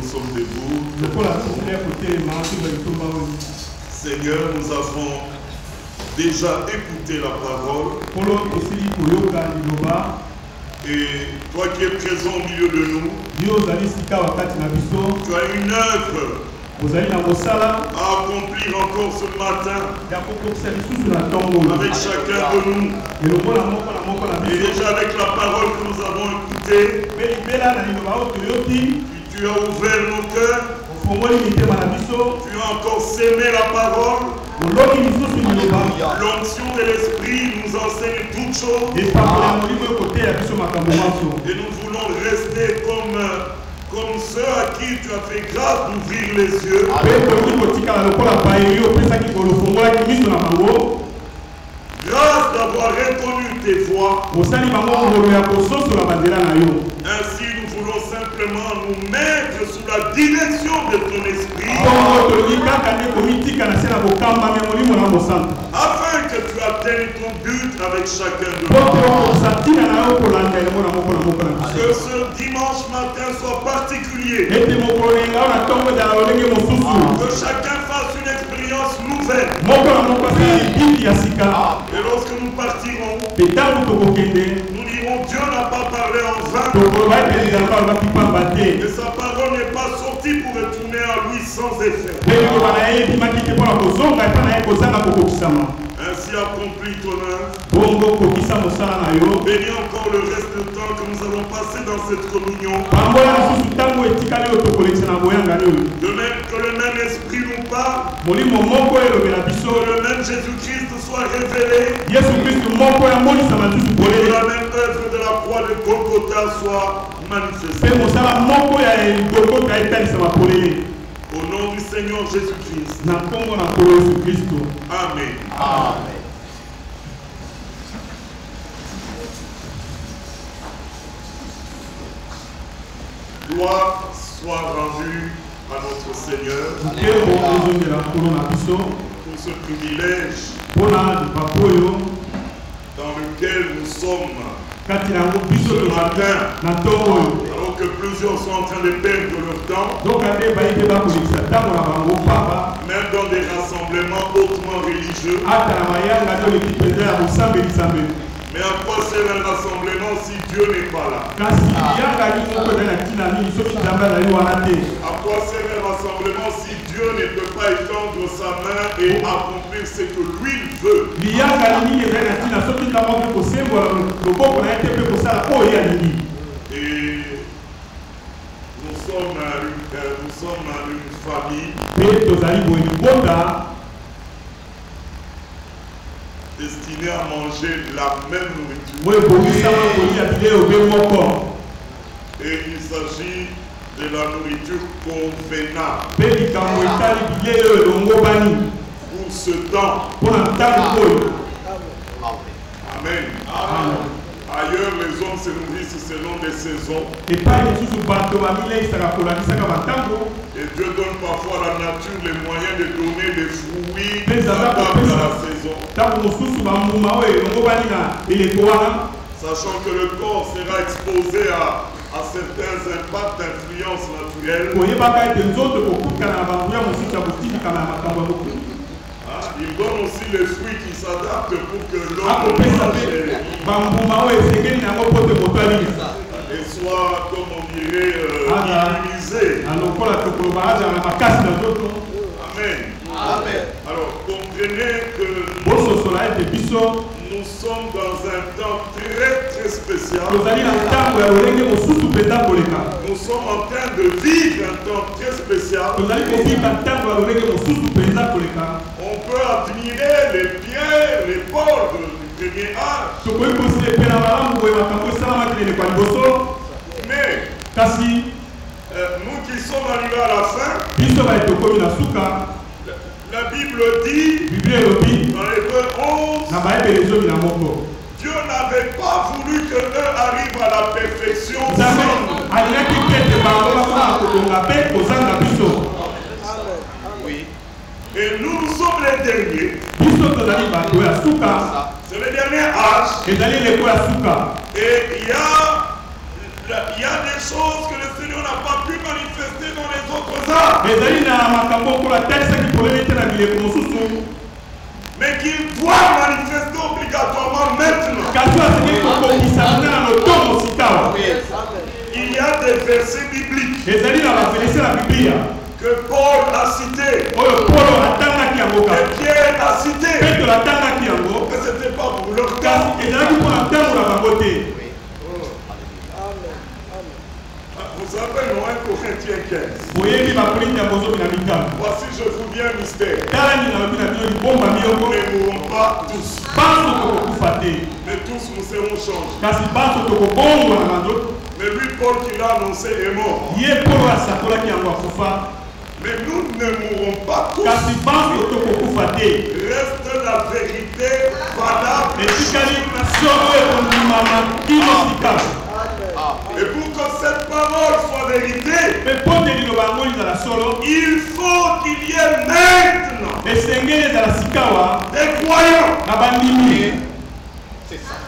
sommes debout. Seigneur, nous avons déjà écouté la parole. Et toi qui es présent au milieu de nous, tu as une œuvre à accomplir encore ce matin avec chacun de nous. Et déjà avec la parole que nous avons écoutée, tu as ouvert nos cœurs, tu as encore sémé la parole. L'onction de l'esprit nous enseigne toutes choses. Et nous voulons rester comme ceux à qui tu as fait grâce d'ouvrir les yeux. Grâce d'avoir reconnu tes voix. Ainsi nous voulons simplement nous mettre sous la direction de ton esprit. Afin que tu atteignes ton but avec chacun de nous. Que ce dimanche matin soit particulier. Que chacun fasse une expérience nouvelle. Et lorsque nous partirons, nous dirons Dieu n'a pas parlé en vain. Et sa parole n'est pas sortie pour retourner à lui sans effet. Ainsi accomplis ton œuvre. Bénis encore le reste du temps que nous allons passer dans cette communion. De même que le même esprit nous parle, que le même Jésus-Christ soit révélé, que la même œuvre de la croix de Golgotha soit manifestée. Au nom du Seigneur Jésus-Christ. Amen. Amen. Gloire soit rendue à notre Seigneur pour ce privilège dans lequel nous sommes ce matin, alors que plusieurs sont en train de perdre leur temps, même dans des rassemblements hautement religieux. Mais à quoi sert un rassemblement si Dieu n'est pas là? À quoi sert un rassemblement si Dieu ne peut pas étendre sa main et accomplir ce que lui veut? Et nous sommes une famille destinée à manger la même nourriture. Et il s'agit de la nourriture convenable pour ce temps. Amen. Ailleurs, les hommes se nourrissent selon des saisons. Et Dieu donne parfois à la nature les moyens de donner des fruits adaptables à la saison. Sachant que le corps sera exposé à certains impacts d'influence naturelle. Il donne aussi les fruits qui s'adaptent pour que l'homme et soit, comme on dirait, immunisé. Amen. Amen. Alors, comprenez que nous sommes dans un temps très très spécial. Nous sommes en train de vivre un temps très spécial. On peut admirer les pierres, les bords du premier âge. Mais nous qui sommes arrivés à la fin, la Bible dit dans Hébreux 11, Dieu n'avait pas voulu que eux arrivent à la perfection. Oui. Et nous sommes les derniers. C'est le dernier âge. Et il y a des choses que le Seigneur n'a pas pu manifester dans les ça. Mais qu'il doit manifester obligatoirement maintenant. Il y a des versets bibliques que Paul a cités, et Pierre a cité, mais ce n'était pas pour leur cas. Vous savez, non, 1 Corinthiens 15. Voici, je vous dis un mystère. Nous ne mourrons pas tous. Mais tous nous serons changés. Mais lui, Paul, qui l'a annoncé, est mort. Mais nous ne mourrons pas tous. Reste la vérité valable. Et pour que cette parole soit vérité, il faut qu'il y ait maintenant des croyants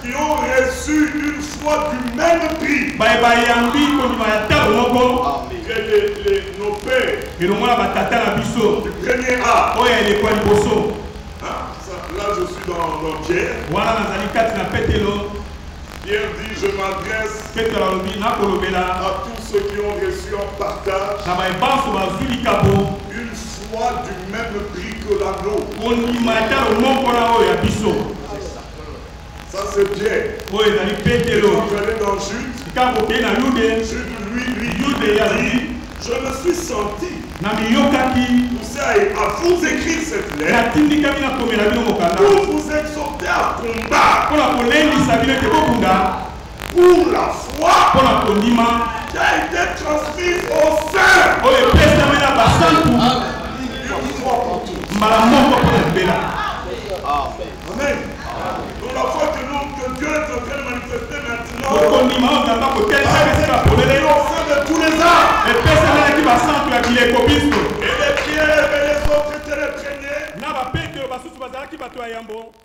qui ont reçu une foi du même prix que nos pères du premier âge. Là, je suis dans Pierre. Pierre dit, je m'adresse à tous ceux qui ont reçu en partage une foi du même prix que la nôtre. Ça c'est Pierre. Quand vous allez dans Jude, lui dit, je me suis senti poussé à vous écrire cette lettre pour vous exhorter à combattre pour la foi qui a été transmise au sein. Une foi pour tous. Amen. Donc la foi que Dieu est en train de manifester maintenant au sein de tous les âmes. Et les pierres et les autres étaient les premiers.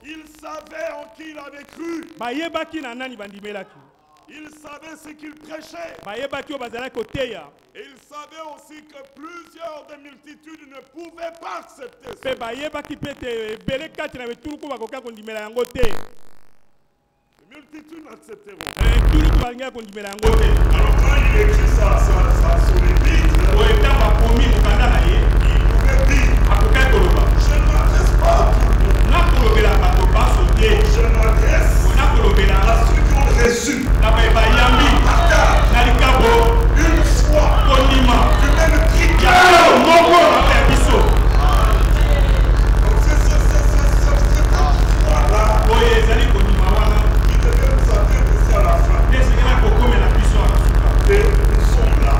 Ils savaient en qui il avait cru. Ils savaient ce qu'ils prêchaient. Et ils savaient aussi que plusieurs des multitudes ne pouvaient pas accepter ça. Les multitudes n'accepteront pas. Alors quand il écrit ça sur l'épître, il pouvait dire, je ne m'adresse pas à tout le monde. Je m'adresse à ceux qui ont reçu une foi du même prix que donc c'est cette foi-là qui devait nous s'intéresser à la fin. Et nous sommes là.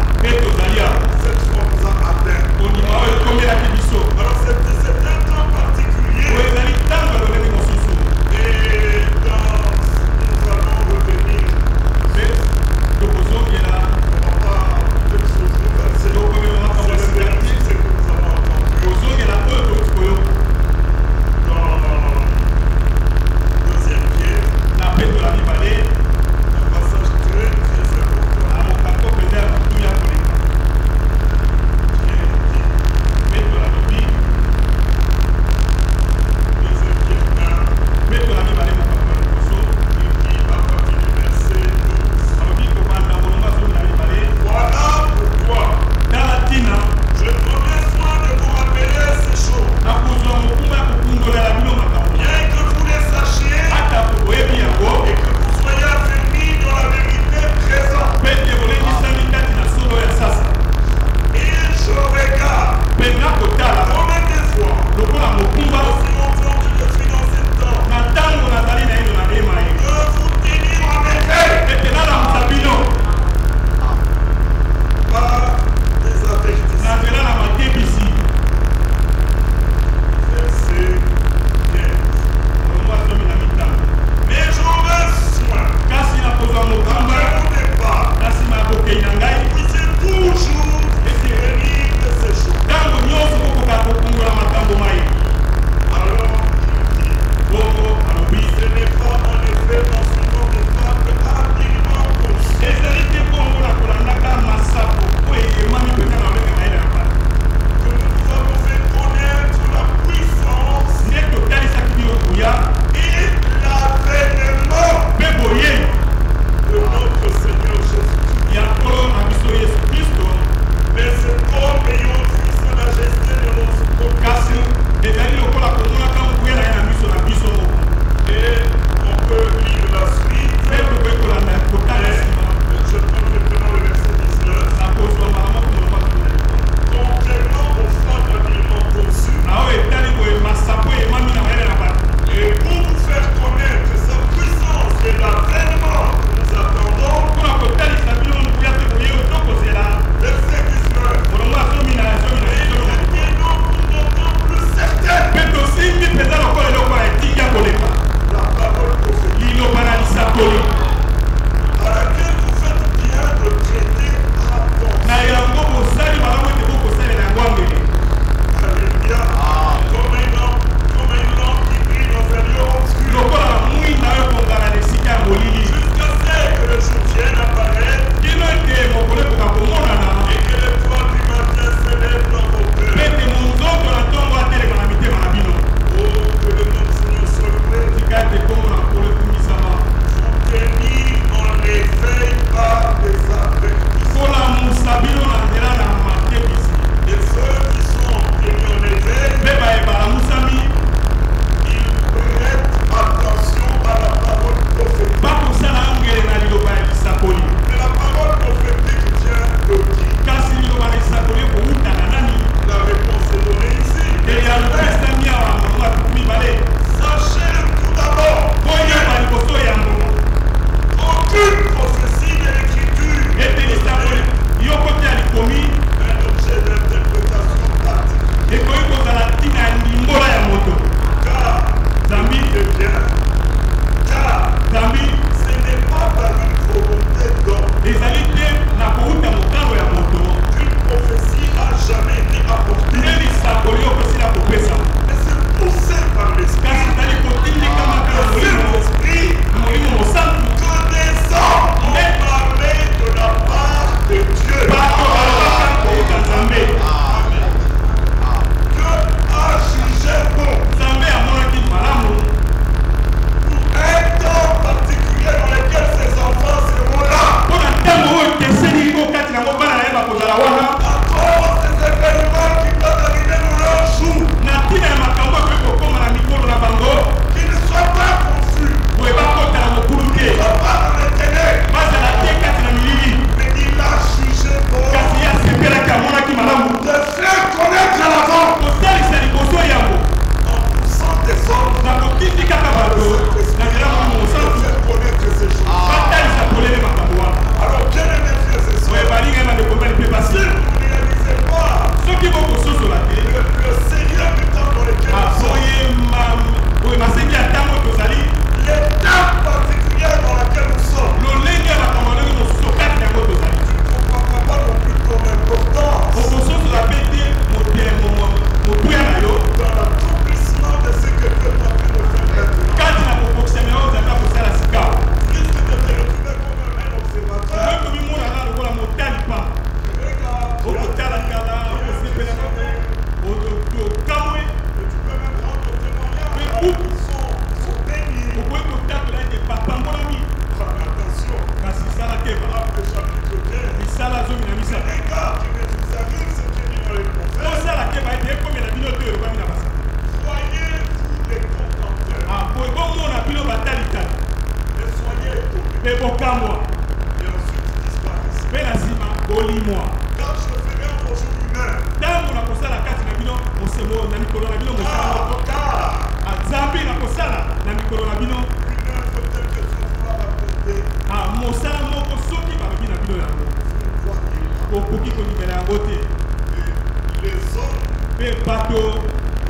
Les hommes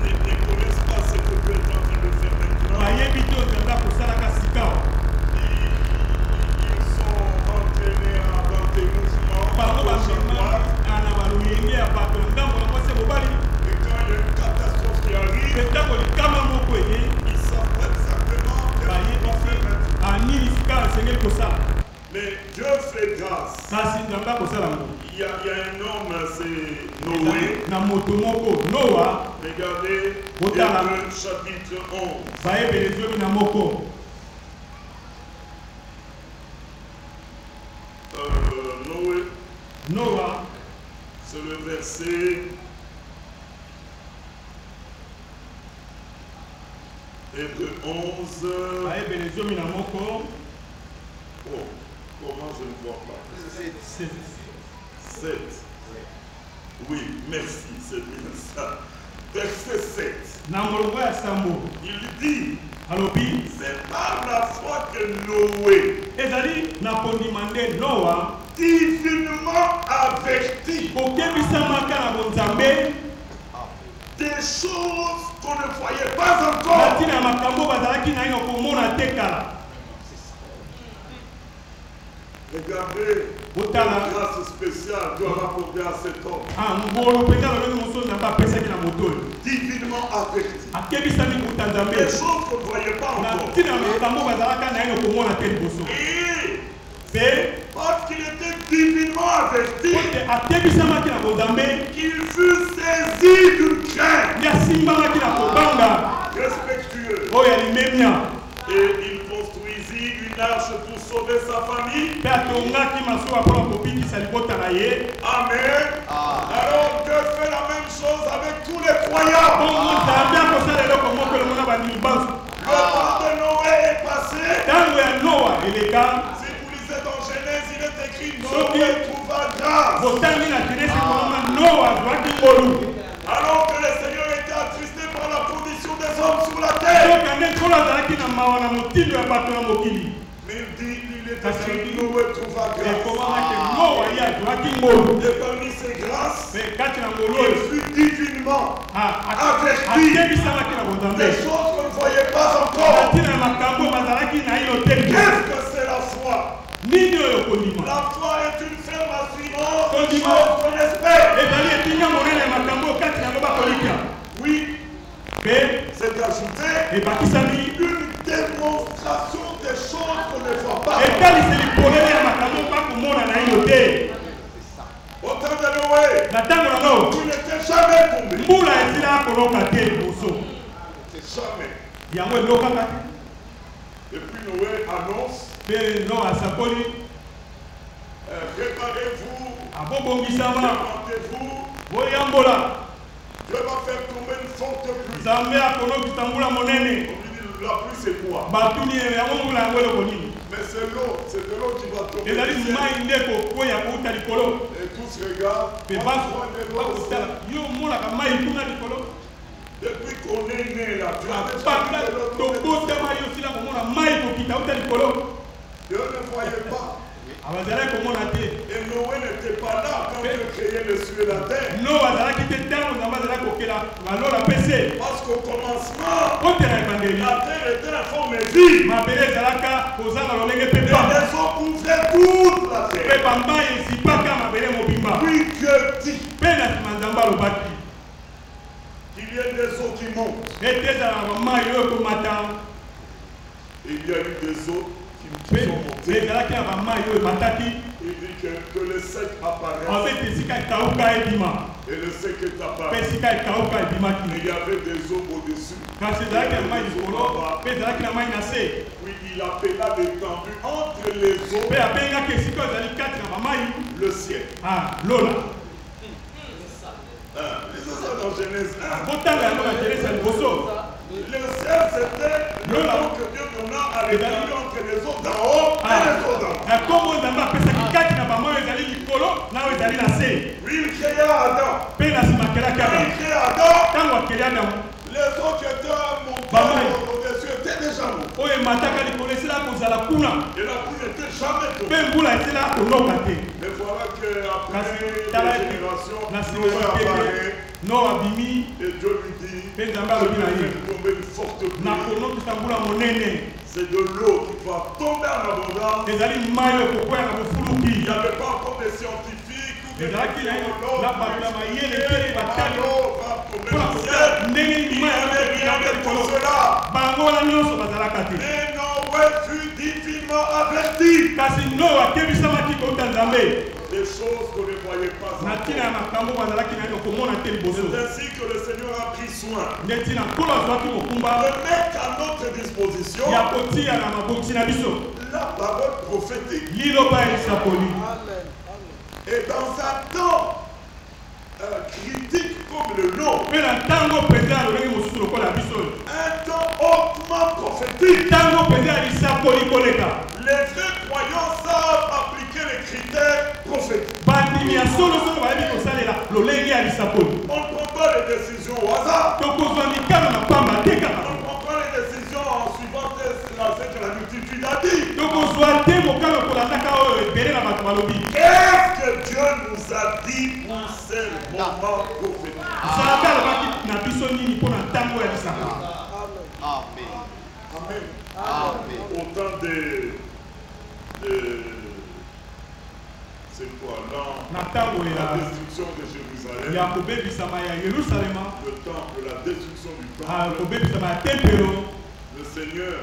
ne connaissent pas ce que tu es en train de faire maintenant. Ils sont entraînés dans tes mouvements. Et quand il y a une catastrophe qui arrive, ils savent exactement ce qu'ils vont faire maintenant. Mais Dieu fait grâce. Il y a un homme, c'est Noé. Regardez, Hébreux chapitre 11. Noé, c'est le verset. Hébreux 11. Oh, comment je ne vois pas? 7. Oui, merci, c'est bien ça. Verset 7. Il dit, c'est par la foi que Noé, divinement averti, des choses qu'on ne voyait pas encore. Regardez, la grâce spéciale doit rapporter à cet homme. Divinement averti. Des choses qu'on ne voyait pas encore. Et parce qu'il était divinement averti, qu'il fut saisi d'une crainte respectueuse. Et il construisit une arche pour sauver sa famille. Amen. Alors Dieu fait la même chose avec tous les croyants. Le temps de Noé est passé. Si vous lisez dans Genèse, il est écrit Noé trouva grâce. Alors que le Seigneur était attristé par la condition des hommes sur la terre. Mais il dit, il est écrit Noé trouva grâce. Et parmi ces grâces, il fut divinement averti des choses qu'on ne voyait pas encore. Qu'est-ce que c'est la foi? La foi est une ferme assurance de choses qu'on espère. Oui, c'est ajouté une démonstration des choses qu'on ne voit pas. Au temps de Noé, tu n'étais jamais tombé. Jamais. Et puis Noé annonce, préparez-vous, levantez-vous, Dieu va faire tomber une forte pluie. On lui dit, la pluie c'est quoi? Mais c'est l'eau, c'est de l'eau qui va tomber. Et tous regardent. Depuis qu'on est né là, tu as Dieu ne voyait pas. Et Noé n'était pas là quand Dieu créait le ciel et la terre. Parce qu'au commencement, la terre était informe vie. Et les eaux couvraient toute la terre. Puis Dieu dit, il y a des eaux qui montent. Il y a eu des eaux qui sont montées. Il dit que le sec apparaît. Et le sec est apparu. Et il y avait des eaux au-dessus. Oui, il appela l'étendue entre les eaux. Le ciel. C'est ça dans Genèse 1. Le ciel, c'était le nom que Dieu donna à l'étendue entre les eaux d'en haut et les eaux d'en bas. Puis il créa Adam. Quand il créa Adam, les autres qui étaient montés au-dessus étaient déjà morts. Et la pluie n'était jamais tombée. Mais voilà qu'après les générations, Noé apparaît. Et Dieu lui dit, il va tomber une forte pluie. C'est de l'eau qui va tomber en abondance. Il n'y avait pas encore des scientifiques ou des technologues. Il n'y avait rien de tout cela. Mais Noé fut divinement averti. Des choses qu'on ne voyait pas encore. C'est ainsi que le Seigneur a pris soin de mettre à notre disposition la parole prophétique. Et dans un temps critique comme le nôtre, un temps hautement prophétique, les vrais croyants savent appliquer les critères prophétiques. On ne prend pas les décisions au hasard. On ne prend pas les décisions en suivant ce que la multitude a dit. Qu'est-ce que Dieu nous a dit pour ces moments prophétiques? Amen. Amen. Au temps de c'est quoi là? La destruction de Jérusalem. Le temple, la destruction du temple. Le Seigneur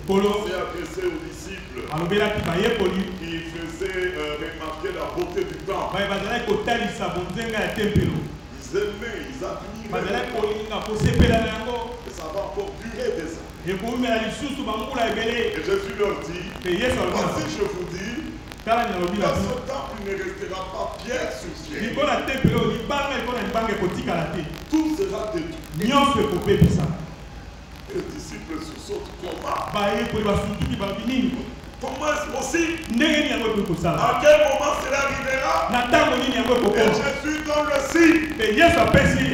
s'est adressé aux disciples qui faisaient remarquer la beauté du temple. Ils aimaient, ils admiraient. Et ça va encore durer des années. Et Jésus leur dit, voici je vous dis, dans ce temple il ne restera pas pierre sur pierre. Tout sera détruit. Les disciples sursautent. Comment est-ce possible? À quel moment cela arrivera? Et Jésus donne le signe.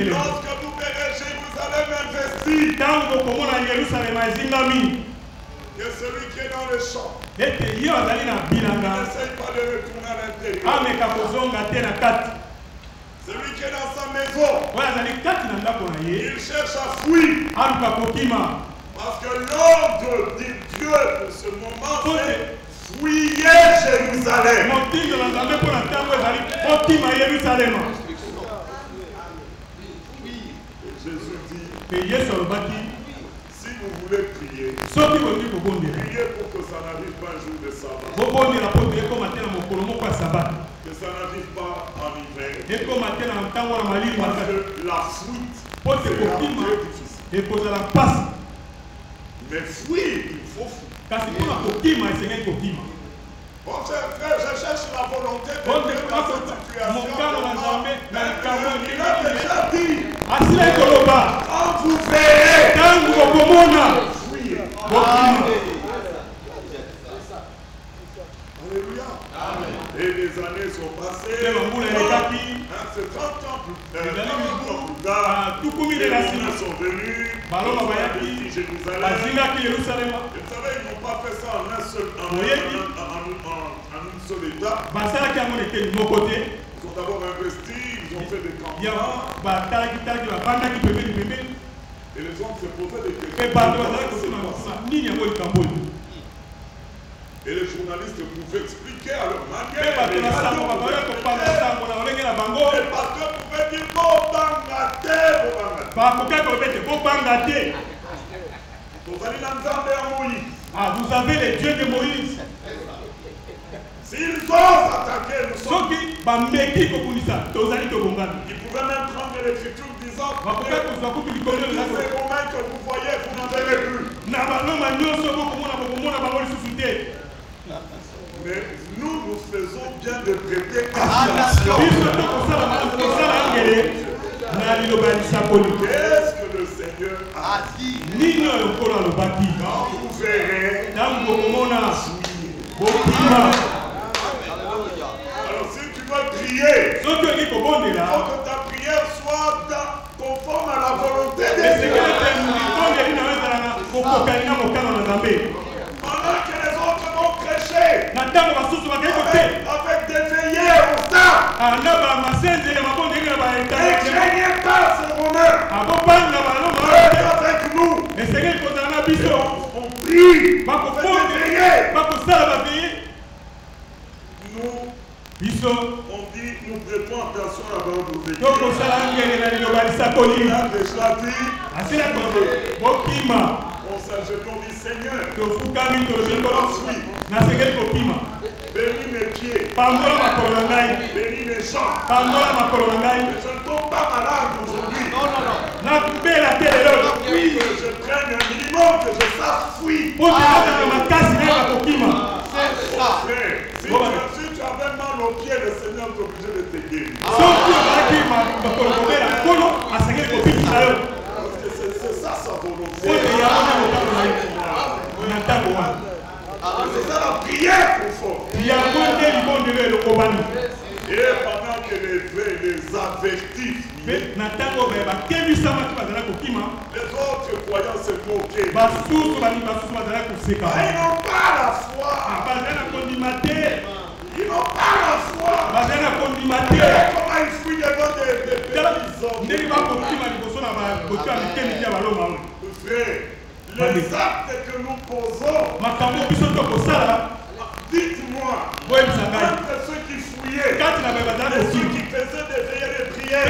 Lorsque vous verrez Jérusalem investie, que celui qui est dans le champ n'essaye pas de retourner à l'intérieur. Celui qui est dans sa maison, il cherche à fuir. Parce que l'ordre de Dieu pour ce moment, c'est fuyez Jérusalem. Jésus dit, si vous voulez prier, priez pour que ça n'arrive pas un jour de sabbat. Que ça n'arrive pas en hiver. Parce que la fuite sera très difficile. Mais fuir, il faut fuir. Bon, frère, je cherche la volonté de Dieu dans cette situation. Il a déjà dit, quand vous verrez, fuyez. Alléluia. Et les années sont passées. C'est 30 ans plus tard. Les Romains sont venus. Jérusalem. Vous savez, ils n'ont pas fait ça en une seule étape. Ils ont d'abord investi, ils ont fait des campagnes. Et les hommes se posaient des questions. Et les journalistes pouvaient expliquer à leur manière. Et les pasteurs pouvaient dire vous avez les dieux de Moïse. S'ils osent attaquer, nous sommes. Ils pouvaient même prendre l'écriture disant que ces Romains que vous voyez, vous n'en verrez plus. Mais nous faisons bien de prêter attention. Qu'est-ce que le Seigneur a dit? Quand vous verrez, alors si tu veux prier, prier, il faut que ta prière soit conforme à la volonté de Dieu. Pendant que les autres vont prêcher avec des veillées au stade, ne craignez pas ce bonheur. Avec nous, et on prie, on fait des veillées. Nous, on dit, nous prêtons attention à notre veillée. On a déjà dit, je t'en dis Seigneur, je t'en suis. Bénis mes pieds, bénis mes jambes. Je ne tombe pas malade aujourd'hui. Que je prenne un minimum, que je sache fuir. Si tu avais mal aux pieds, le Seigneur est obligé de te guérir. C'est ça sa volonté. C'est ça la prière profonde. Et pendant que les avertis, les autres croyants se moquaient. Ils n'ont pas la foi. Ils n'ont pas la foi. Comment ils fuient devant des petits hommes. Frère, les actes que nous posons, dites-moi, entre ceux qui fouillaient et ceux qui faisaient des veillées de prière,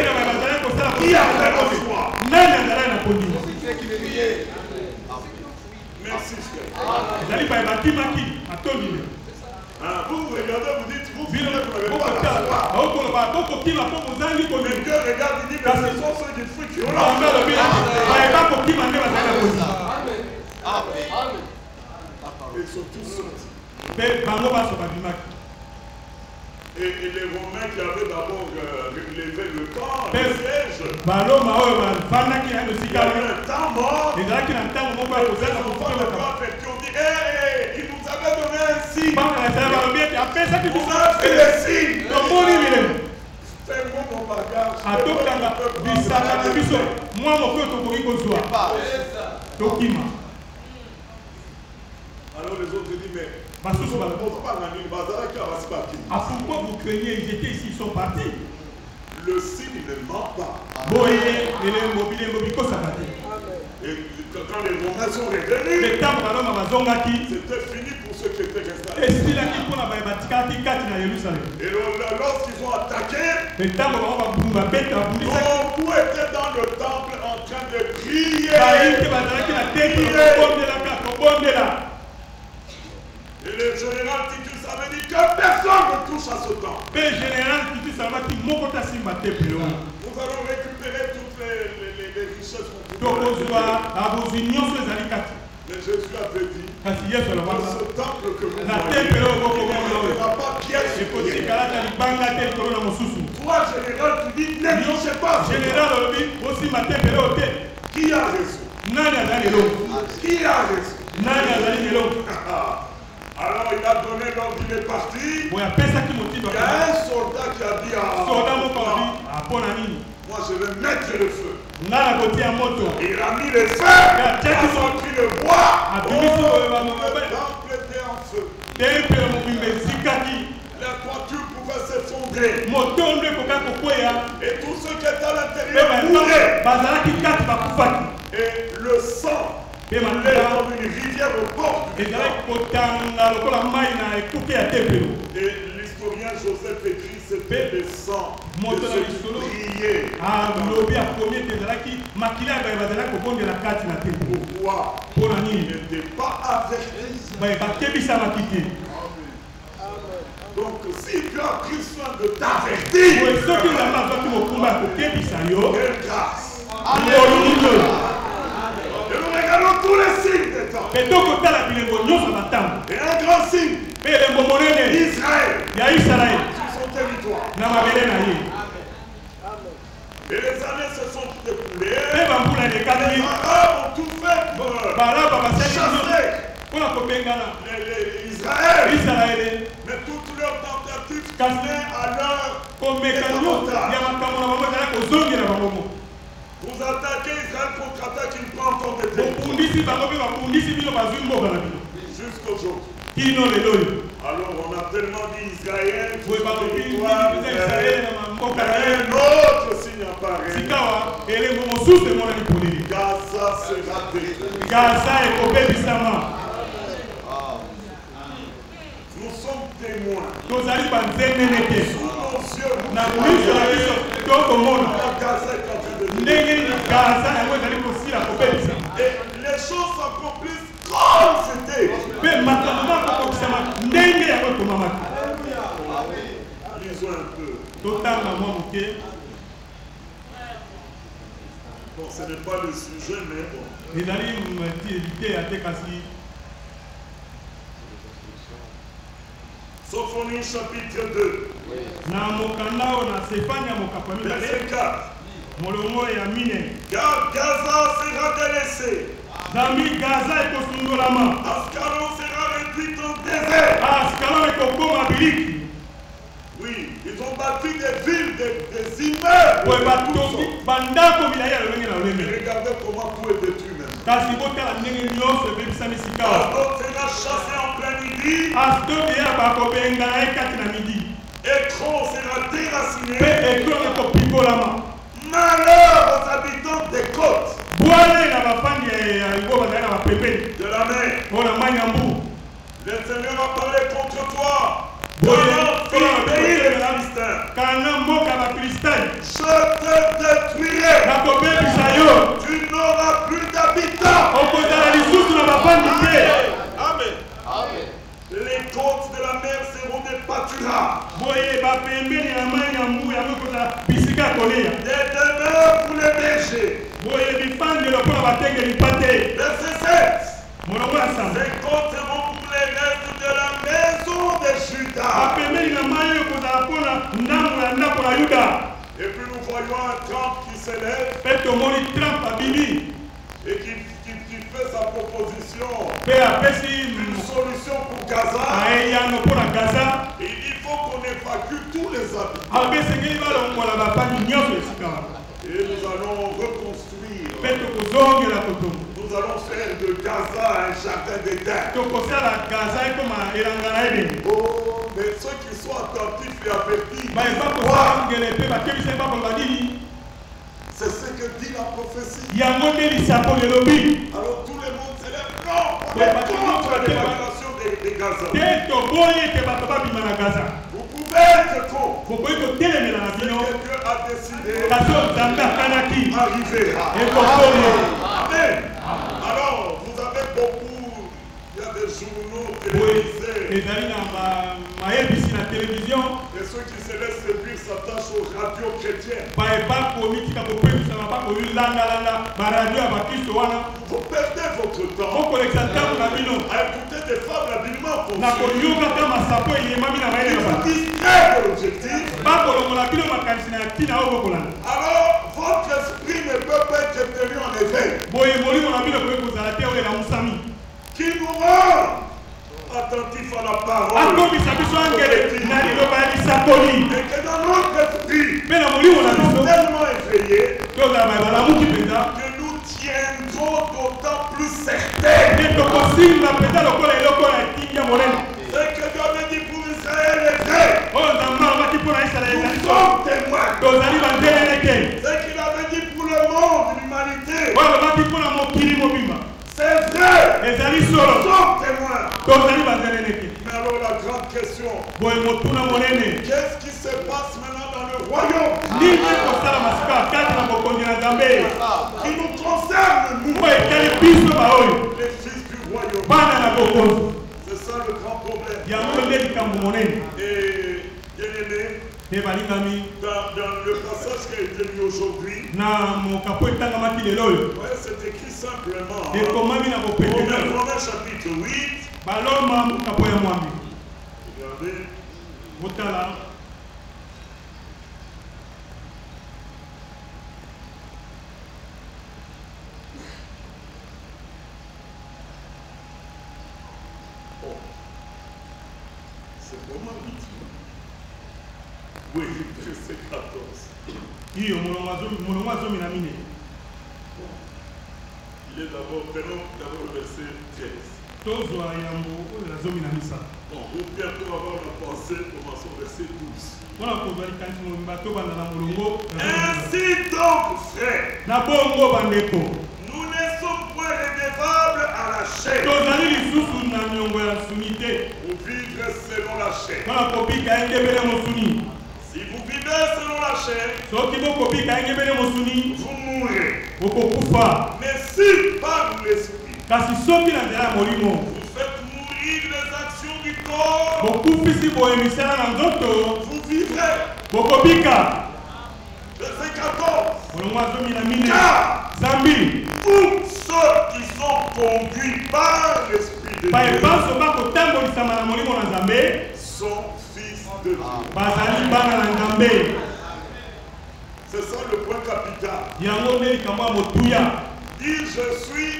qui avait la foi? Merci frère. Vous regardez, vous dites, vous n'avez pas la foi. Mais Dieu regarde, il dit, mais ce sont ceux qui fuient qui ont la foi. Ils sont tous sortis. Et les Romains qui avaient d'abord levé le camp, le siège, il y avait un temps mort. Les enfants de droite qui ont dit, il nous avait donné un signe. On a fait le signe. Fais-moi mon bagage. Alors les autres disent, mais pourquoi vous craignez, ils étaient ici, ils sont partis. Le signe ne ment pas. Et quand les Romains sont revenus, c'était fini pour ceux qui étaient restés. Et lorsqu'ils ont attaqué, beaucoup étaient dans le temple en train de prier. Et le général Titus avait dit que personne ne touche à ce temple. Nous allons récupérer toutes les richesses qu'on peut. Mais Jésus avait dit que ce temple que vous voyez, il n'y aura pas pièce. Toi, général, tu dis ne touchez pas. Qui a raison? Qui a raison? Alors il a donné l'ordre, il est parti. Il y a un soldat qui a dit moi je vais mettre le feu. Il a mis le feu, il a sorti le bois. Le temple était en feu. La toiture pouvait s'effondrer. Et tous ceux qui étaient à l'intérieur mouraient. Et le sang comme une rivière au bord du temple. Et l'historien Joseph écrit c'était le sang de ceux qui priaient. Pourquoi il n'était pas averti? Donc si tu as pris soin de t'avertir, quelle grâce! Alléluia! Et nous regardons tous les signes des temps. Et un grand signe. Israël. Sur son territoire. Et les années se sont écoulées. Les Arabes ont tout fait pour chasser Israël. Mais toutes leurs tentatives tournaient à leur Vous attaquez Israël contre-attaque, il prend encore des temps. Jusqu'aujourd'hui. Alors on a tellement dit Israël, un autre signe apparaît. Gaza sera détruit. Nous sommes témoins. Sous nos yeux, et les choses s'accomplissent comme c'était. Lisons un peu. Bon, ce n'est pas le sujet, mais bon. Sophonie chapitre 2. Verset 4. Car Gaza sera délaissé. Ascalon sera réduit en désert. Oui, ils ont bâti des villes, des immeubles. Regardez comment tout est détruit même. Asdod sera chassé en plein midi. Écron sera déraciné. Malheur aux habitants des côtes. De la mer. Le Seigneur a parlé contre toi. Pays des Philistins. Je te détruirai. Tu n'auras plus d'habitants. Amen. Les côtes de la mer seront des pâturages. Des demeures pour les bergers. Verset 7. Ces côtes seront pour les restes de la maison de Judas. Et puis nous voyons un temple qui s'élève et qui fait sa proposition. Une solution pour Gaza. Et il faut qu'on évacue tous les habitants. Et nous allons reconstruire. Nous allons faire de Gaza un jardin d'Éden. Oh, mais ceux qui sont attentifs et avertis, c'est ce que dit la prophétie. Alors tout le monde s'élève. Non, on est contre l'évacuation de Gaza. Vous pouvez être contre. Ce que Dieu a décidé arrivera. Amen. Alors, vous avez beaucoup, il y a des journaux télévisés. Et ceux qui se laissent séduire s'attachent aux radios chrétiennes. Vous perdez votre temps à écouter des femmes habilement conçues. Ils vous distraient de l'objectif. Alors, votre esprit ne peut pas être tenu en éveil. Qui nous rend attentif à la parole. Et que dans notre esprit, nous sommes tellement éveillés que nous tiendrons d'autant plus certains. Ce que Dieu avait dit pour Israël est vrai. Nous sommes témoins. Ce qu'il avait dit pour le monde, l'humanité, c'est vrai. Nous sommes témoins. Mais alors la grande question, qu'est-ce qui se passe maintenant dans le royaume qui nous concerne, nous, les fils du royaume? C'est ça le grand problème. Et bien aimé, dans le passage qui a été lu aujourd'hui, c'est écrit simplement Romains chapitre 8. Regardez. C'est Romains 8. Oui, verset 14. Il est d'abord, prenons d'abord le verset 13. Bon, ou bien pour avoir la pensée, commençons au verset 12. Ainsi donc, frères, nous ne sommes point redevables à la chair pour vivre selon la chair. Si vous vivez selon la chair, vous mourrez. Mais si par l'esprit, vous faites mourir les actions du corps, vous vivrez. Verset 14. Car tous ceux qui sont conduits par l'esprit de Dieu sont fils de Dieu. C'est ça le point capital. Dire je suis.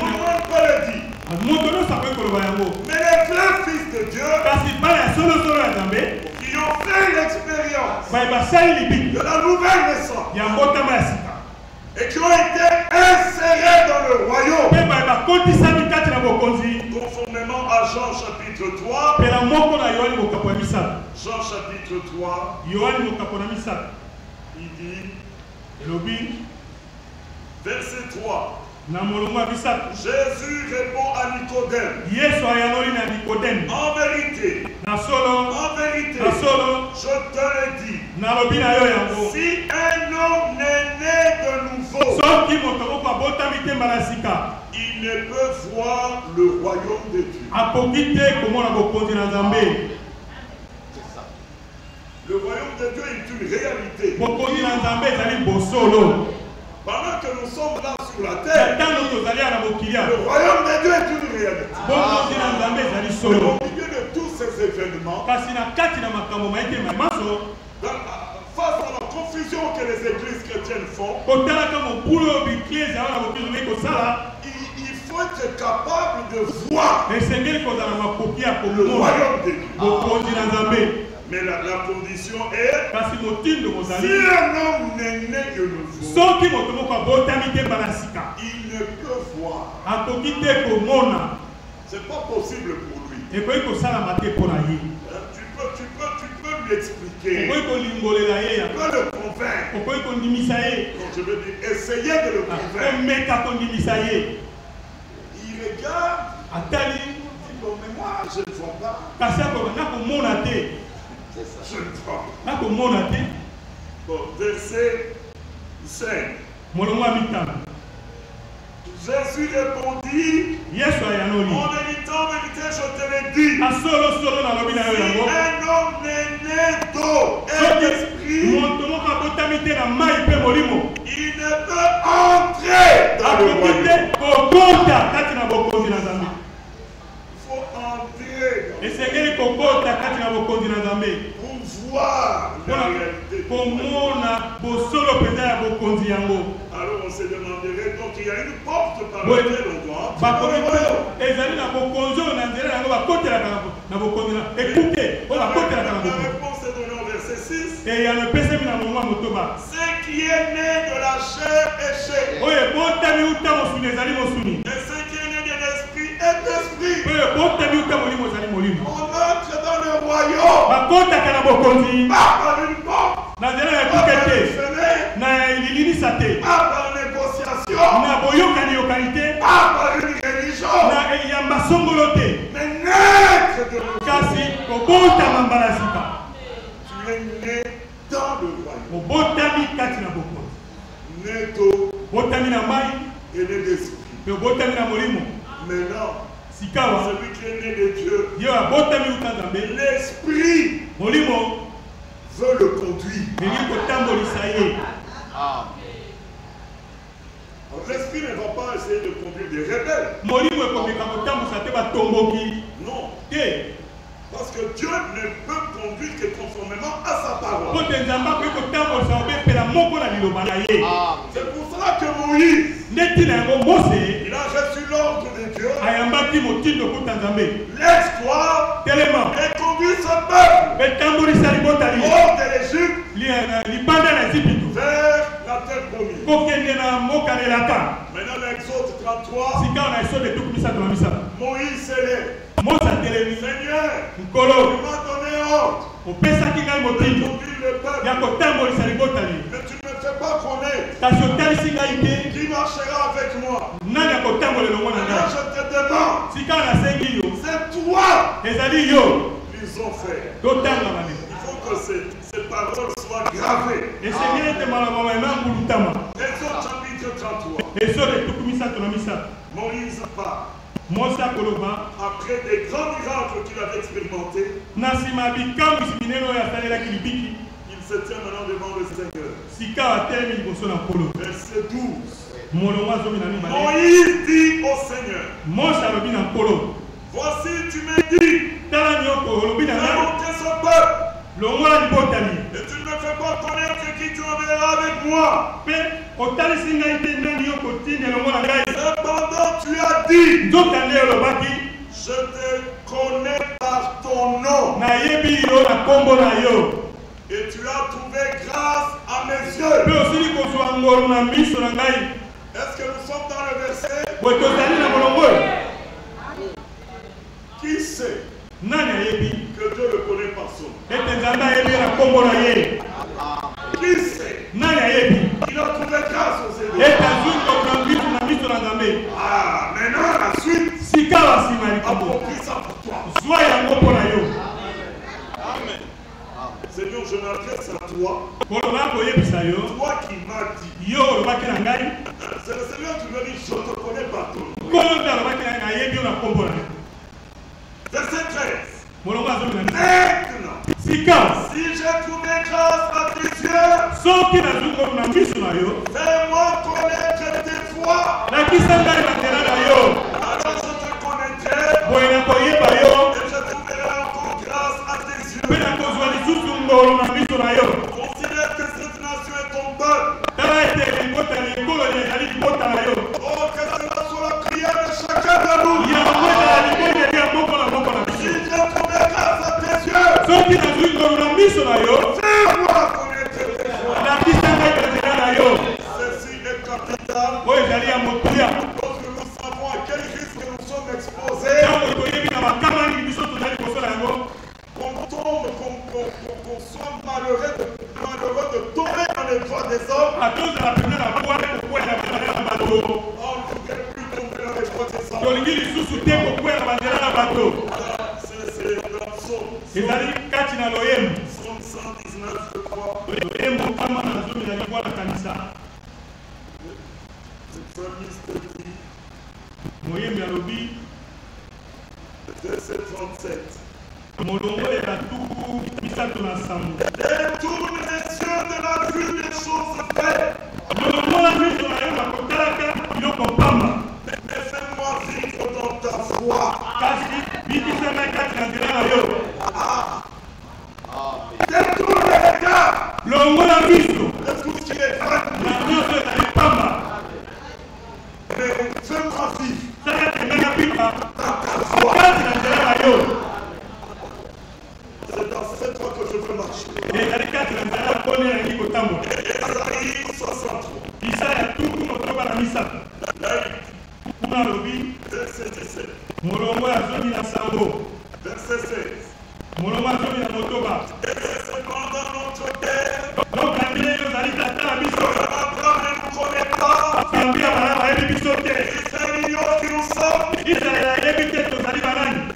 Comment on peut le dire? Mais les vrais fils de Dieu qui ont fait l'expérience de la nouvelle naissance et qui ont été insérés dans le royaume conformément à Jean chapitre 3. Jean chapitre 3, il dit, verset 3. Jésus répond à Nicodème. En vérité, je te le dis, si un homme n'est né de nouveau, il ne peut voir le royaume de Dieu. Le royaume de Dieu est une réalité. Pendant que nous sommes là sur la terre, le royaume de Dieu est une réalité. Au milieu de tous ces événements, face à la confusion que les églises chrétiennes font, il faut être capable de voir le royaume de Dieu. Mais la condition est, si un homme n'est né de nouveau, il ne peut voir. C'est pas possible pour lui. Tu peux lui expliquer. Tu peux le convaincre. Donc je veux dire, essayer de le convaincre. Il regarde. Il dit, bon, mais moi, je ne vois pas. Je ne vois pas. Bon, verset 5. Jésus répondit, en vérité, je te l'ai dit, si un homme n'est né d'eau et d'esprit, il ne peut entrer dans le royaume. Il faut entrer pour voir la réalité. Alors on se demanderait, donc il y a une porte par laquelle on doit entrer. La réponse est donnée au verset 6. Ce qui est né de la chair est chair. Et ce qui est né de l'esprit est esprit. On entre dans le royaume pas par une porte, pas par une fenêtre, pas par négociation, pas par une religion, mais naître de nouveau. Tu es né dans le royaume. Né d'eau et né d'esprit. Maintenant, celui qui est né de Dieu, l'esprit veut le conduire. L'esprit ne va pas essayer de conduire des rebelles. Non. Parce que Dieu ne peut conduire que conformément à sa parole. C'est pour cela que Moïse, il a reçu l'ordre de Dieu. Lève-toi et conduis conduit ce peuple hors de l'Égypte vers la terre promise. Maintenant, l'Exode 33, Moïse s'élève. Seigneur, tu m'as donné ordre de conduire le peuple, mais tu ne me fais pas connaître qui marchera avec moi. Maintenant, je te demande, c'est toi qu'ils ont fait. Il faut que ces paroles soient gravées. Exode chapitre 33. Moïse part. Après des grands miracles qu'il avait expérimentés, il se tient maintenant devant le Seigneur. Verset 12. Moïse dit au Seigneur, voici tu me dis, fais monter ce peuple, et tu ne me fais pas connaître qui tu enverras avec moi. Cependant tu as dit, je te connais par ton nom, et tu as trouvé grâce à mes yeux. Est-ce que nous sommes dans le verset? Qui sait que Dieu le connaît par son nom? Qui sait qu'il a trouvé grâce aux élèves? Ah, maintenant la suite, approprie ça pour toi. Amen. Seigneur, je m'adresse à toi. Toi qui m'as dit. C'est le Seigneur qui me dit, je te connais par ton nom. Verset 13. Maintenant, si j'ai trouvé grâce à tes yeux, fais-moi connaître tes voies. Alors je te connaîtrai et je trouverai encore grâce à tes yeux. Considère que cette nation est ton peuple. Oh, que cela soit la prière de chacun de nous. Si j'ai trouvé grâce à tes yeux, fais-moi connaître tes voies. Ceci est capital. Lorsque nous savons à quel risque nous sommes exposés, qu'on soit malheureux de tomber dans les voies des hommes. On ne voudrait plus tomber dans les voies des hommes. C'est dans le psaume 119, je crois. Le psalmiste dit, verset 37. Détourne les yeux de la vue des choses faites. Mais fais-moi vivre dans ta foi. Détourne les regards de tout ce qui est vrai. Mais fais-moi vivre dans ta foi. C'est dans cette voie que je veux marcher. Ésaïe 63. Verset 17. Verset 16. Et cependant notre Père, Abraham ne nous connaît pas. Israël ignore qui nous sommes.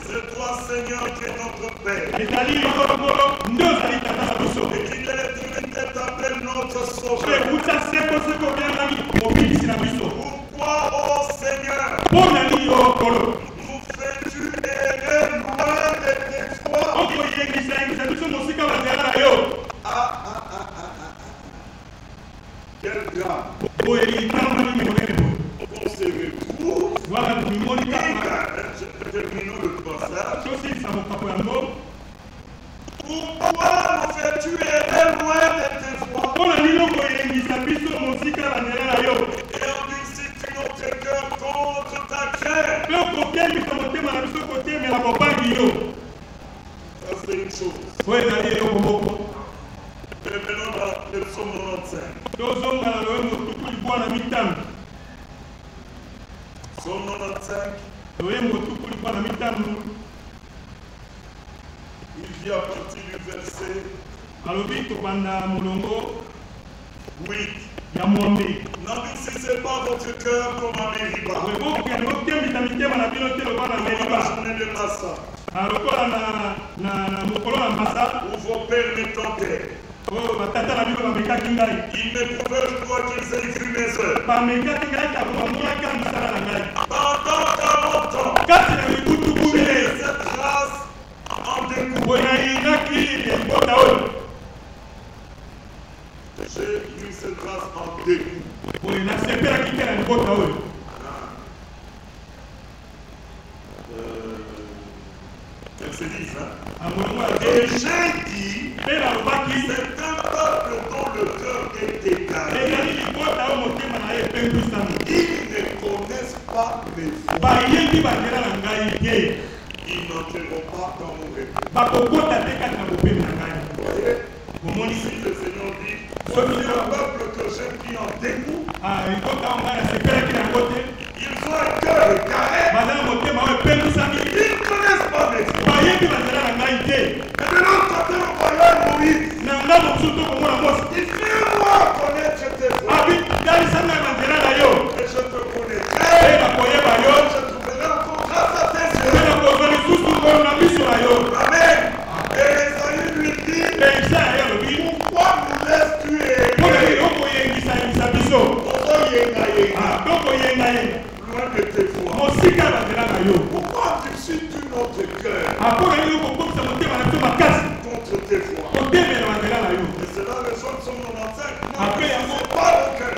C'est toi, Seigneur, qui est notre Père. Et qui de l'éternité t'appelle notre Sauveur. Pourquoi, oh Seigneur, nous fais-tu errer loin de tes voies? Quel drame! On se retrouve. Terminons le passage. Pourquoi nous fais-tu errer loin de tes voies? Et endurcis-tu notre cœur contre ta crainte? Ça, c'est Psaume 95. Il vit à partir du verset 8. N'endurcissez pas votre cœur comme à Mériba. La journée de Massa. Où vos pères me tentèrent. Ils m'éprouvèrent, je crois qu'ils aient vu mes œuvres. Pendant 40 ans, j'ai eu cette grâce en découvert. J'ai eu cette grâce en découvert. Verset 10, hein? Et j'ai dit, c'est un peuple dont le cœur est égaré. Ils ne connaissent pas mes voies. Ils n'entreront pas dans mon repos. Vous voyez, ici le Seigneur dit, c'est un peuple que j'ai pris en dégoût. Ils ont un cœur égaré. Ils ne connaissent pas mes voies. Et de l'autre côté, on voyait Moïse. Il fait moi connaître tes voies. Et je te connaîtrai. Et je trouverai encore grâce à tes yeux. Amen. Et Esaïe lui dit, pourquoi nous laisses-tu errer? Loin de tes voies. Pourquoi tu suis notre cœur contre tes voies? Et c'est là le psaume 95. C'est pas le cœur.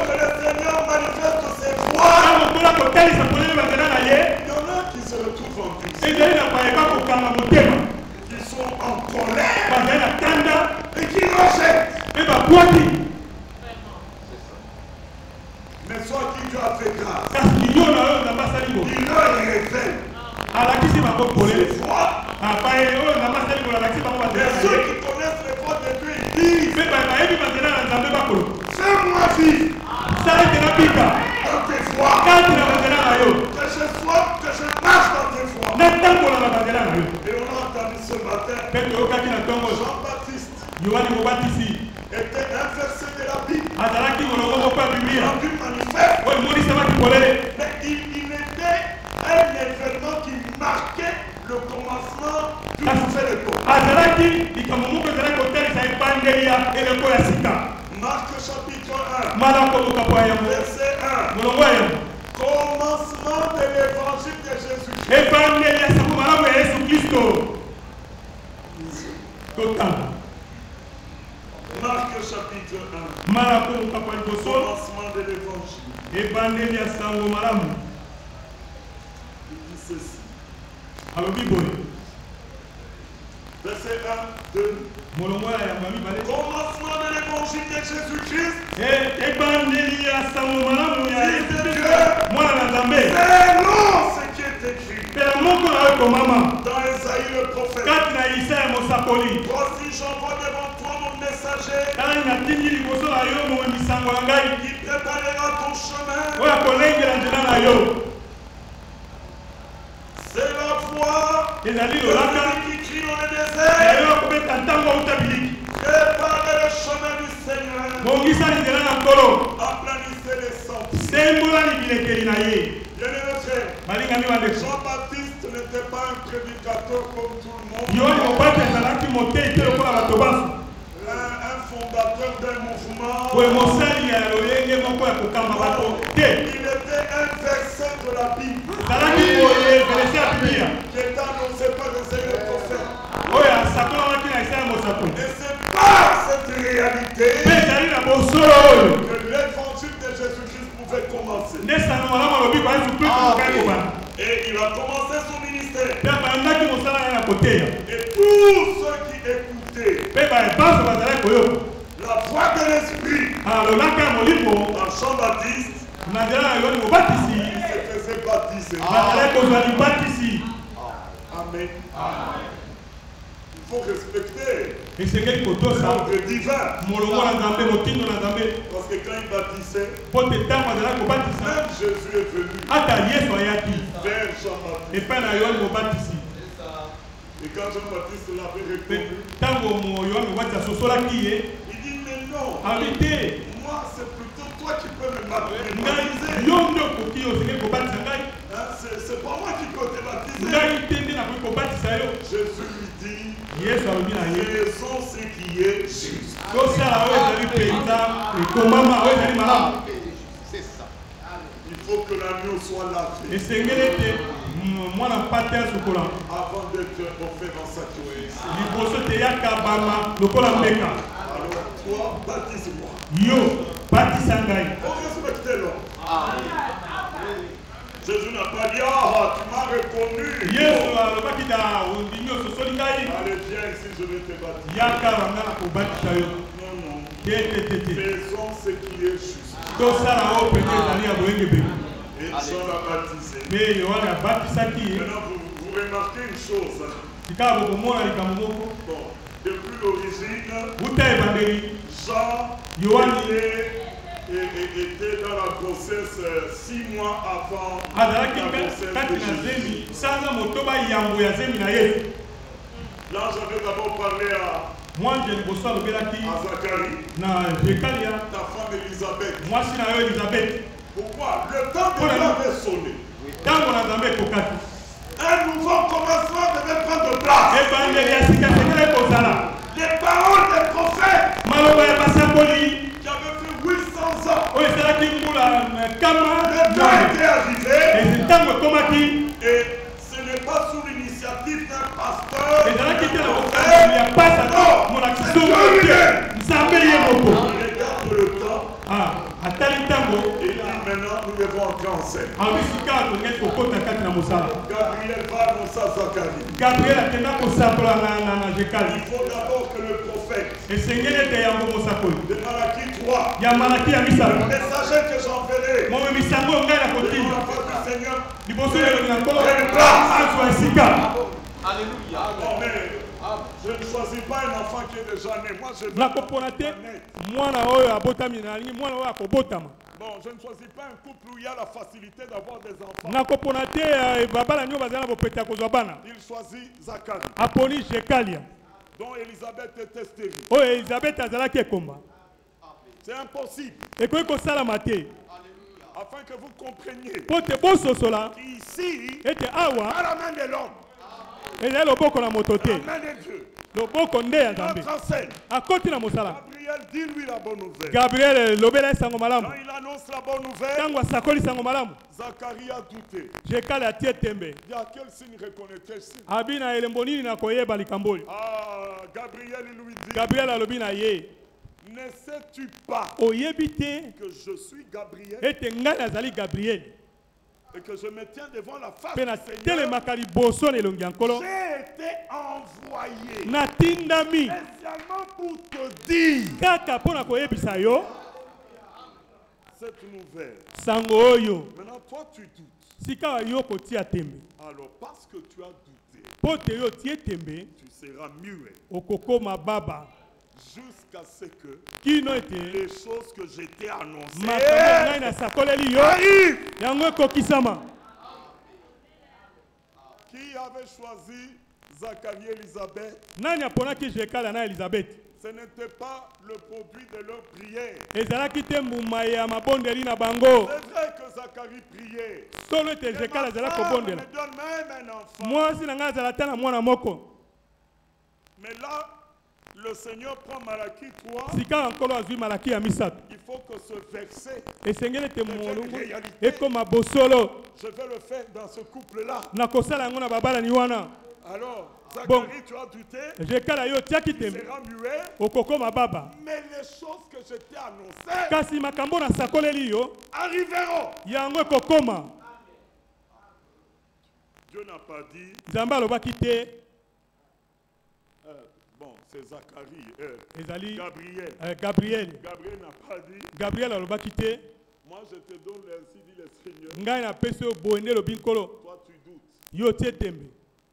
Que le Seigneur manifeste ses voies. Il y en a qui se retrouvent en Christ, qui sont en colère et qui rejettent. Mais soit qui Dieu a fait grâce, il leur révèle ses voies. Et ceux qui connaissent les voies de Dieu, ils disent, fais-moi vivre dans tes voies, que je marche dans tes voies. Et on a entendu ce matin, Jean-Baptiste était un verset de la Bible rendu manifeste, mais il était un événement qui marquait le commencement du nouvel époque. Marc chapitre 1, verset 1. Commencement de l'évangile de Jésus-Christ. Marc chapitre 1. Commencement de l'évangile. Il dit ceci. Verset 1, 2. Commencement de l'évangile de Jésus-Christ. Fils de Dieu. Selon ce qui est écrit dans Esaïe le prophète. Voici, j'envoie devant toi mon messager qui préparera ton chemin. C'est la voix de celui qui crie dans le désert. Préparez le chemin du Seigneur. Aplanissez les sentiers. Bien-aimés, Jean-Baptiste n'était pas un prédicateur comme tout le monde. Un fondateur d'un mouvement. Il était un verset de la Bible qui est annoncé par le Seigneur le prophète. Et c'est par cette réalité que l'évangile de Jésus-Christ pouvait commencer. Et il a commencé son ministère. Et tous ceux qui écoutaient la voix de l'Esprit par Jean-Baptiste, il se faisait baptiser. Amen. faut respecter l'ordre divin. Parce que quand il baptisait, même Jésus est venu vers Jean-Baptiste. Et quand Jean-Baptiste l'avait répondu, il dit mais non, moi c'est plutôt toi qui peux me baptiser. C'est pas moi qui peux te baptiser. Jésus lui dit, faisons ce qui est juste. Il faut que l'agneau soit lavé avant d'être offert en sacrifice. Alors toi, baptise-moi. Faut respecter l'homme. Jésus n'a pas dit, ah, tu m'as reconnu. Allez, viens ici, je vais te baptiser. Non, non. Faisons ce qui est juste. Et Jean l'a baptisé. Maintenant, vous remarquez une chose. Bon, depuis l'origine, Jean était dans la grossesse 6 mois avant la grossesse de Jésus. Là, j'avais d'abord parlé à Zacharie, ta femme Elisabeth. Pourquoi? Le temps de Dieu avait sonné. Un nouveau commencement devait prendre place. Les paroles des prophètes qui avaient fait 800 ans. Le temps était arrivé. Et ce n'est pas sous l'initiative d'un pasteur. Regarde le temps. Et maintenant nous devons entrer en scène. Gabriel va annoncer à Zacharie. Il faut d'abord que le prophète de Malachie 3, le messager que j'enverrai devant la face du Seigneur, une place. Alléluia. Oh, mais je ne choisis pas un enfant qui est déjà né. Moi, je veux bon, je ne choisis pas un couple où il y a la facilité d'avoir des enfants. Il choisit Zacharie, dont Elisabeth était stérile. C'est impossible. Afin que vous compreniez qu'ici, à la main de l'homme, la main de Dieu, notre enseigne. Gabriel, dis-lui la bonne nouvelle. Quand il annonce la bonne nouvelle, Zacharie a douté. Il y a quel signe reconnaît-il? Gabriel, il lui dit, ne sais-tu pas que je suis Gabriel et que je me tiens devant la face du Seigneur? J'ai été envoyé spécialement pour te dire cette nouvelle. Maintenant, toi, tu doutes. Alors, parce que tu as douté, tu seras muet jusqu'à ce que les choses que je t'ai annoncées arrivent. Qui avait choisi Zacharie et Elisabeth? Ce n'était pas le produit de leur prière. C'est vrai que Zacharie priait. Ma femme me donne même un enfant. Mais là, le Seigneur prend Malachie 3. Il faut que ce verset devienne réalité. Je vais le faire dans ce couple-là. Alors, Zacharie, tu as douté. Tu seras muet. Mais les choses que je t'ai annoncées arriveront. Dieu n'a pas dit. Bon, c'est Zacharie. Gabriel. Gabriel n'a pas dit. Moi, je te donne ainsi dit le Seigneur. Toi, tu doutes.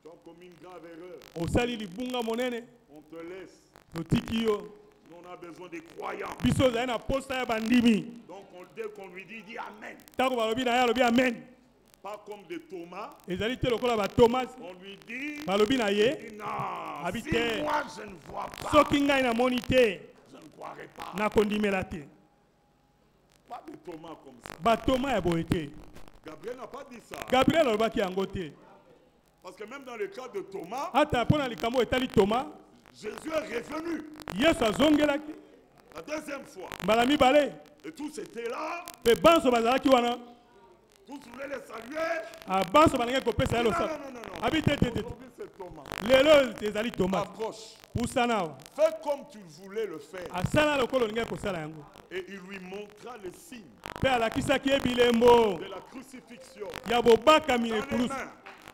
Tu Tu as commis une grave erreur. Osali libunga monene. On te laisse. Notikio. On a besoin des croyants. Biso za na posta ya bandimi. Donc dès qu'on lui dit, il dit Amen. Tako balobi na ya lobi amen. Pas comme de Thomas. Ezali te lokola ba Thomas. On lui dit balobi na ye. Non. Habite. Si moi je ne vois pas. Soki ngai na monite. Je ne croirai pas. Na kondimela te. Pas de Thomas comme ça. Ba Thomas ya boete. Gabriel n'a pas dit ça. Gabriel alobaki yango te. Parce que même dans le cas de Thomas. Ata pona likambo etali Thomas. Jésus est revenu. Yesu azongelaki. La deuxième fois. Mbala mibale. Et tous étaient là. Pe banso bazalaki wana. Tous voulaient les saluer. Ah banso balangaki kopesa ye losa. Non. Abi te. Aujourd'hui c'est Thomas. Lelo ezali Thomas. Approche. Pusana. Fais comme tu voulais le faire. Asala lokolo linga kosala yango. Et il lui montra le signe. Pe alakisaki ebilembo. De la crucifixion. Ya bobaka mine kulusu.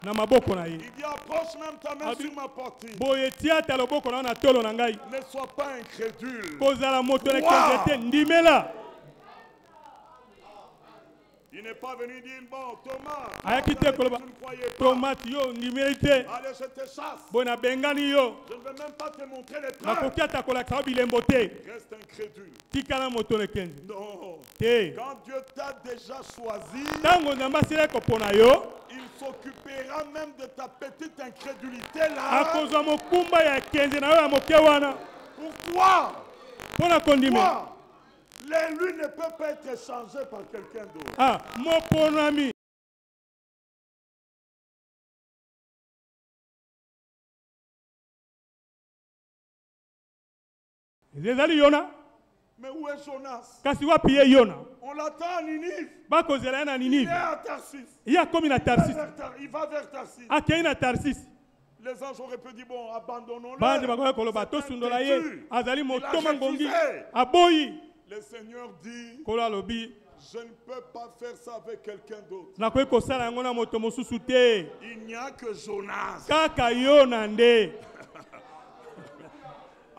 Na maboko na ye. Il dit approche même ta main sur ma poitrine. Boye tiata loboko na tolo na ngai. Ne sois pas incrédule. Kozala moto le kezete ndimela. Il n'est pas venu dire bon Thomas. Ayaki te koloba. Thomas yo ndimelite. Allez je te chasse. Bona bengani yo. Je ne vais même pas te montrer les preuves. Nakoki ata kolakisa bilembo te. Reste incrédule. Tikala moto le kenze. Non. Te. Quand Dieu t'a déjà choisi. Tango nzamba sile kopona yo. Il s'occupera même de ta petite incrédulité là. Akozwa mokumba ya kenze na yo ya moke wana. Pourquoi? Pona kondime. L'élu ne peut pas être changé par quelqu'un d'autre. Ah, mon bon ami. Ezali Yona. Mais où est Jonas? Kasi wapi ye Yona? On l'attend à Ninive. Bakozela na Ninive. Il est à Tarsis. Il y a comme une Tarsis. Il va vers Tarsis. Ah, qu'il y a une Tarsis. Les anges auraient pu dire bon, abandonnons-le. Bande bakoya koloba to sundola ye. Azali motoma ngongi. Aboyi. Le Seigneur dit, Kola lobi. je ne peux pas faire ça avec quelqu'un d'autre. Nakoy kosala yango na moto mosusu te. Il n'y a que Jonas. Kaka Yona nde.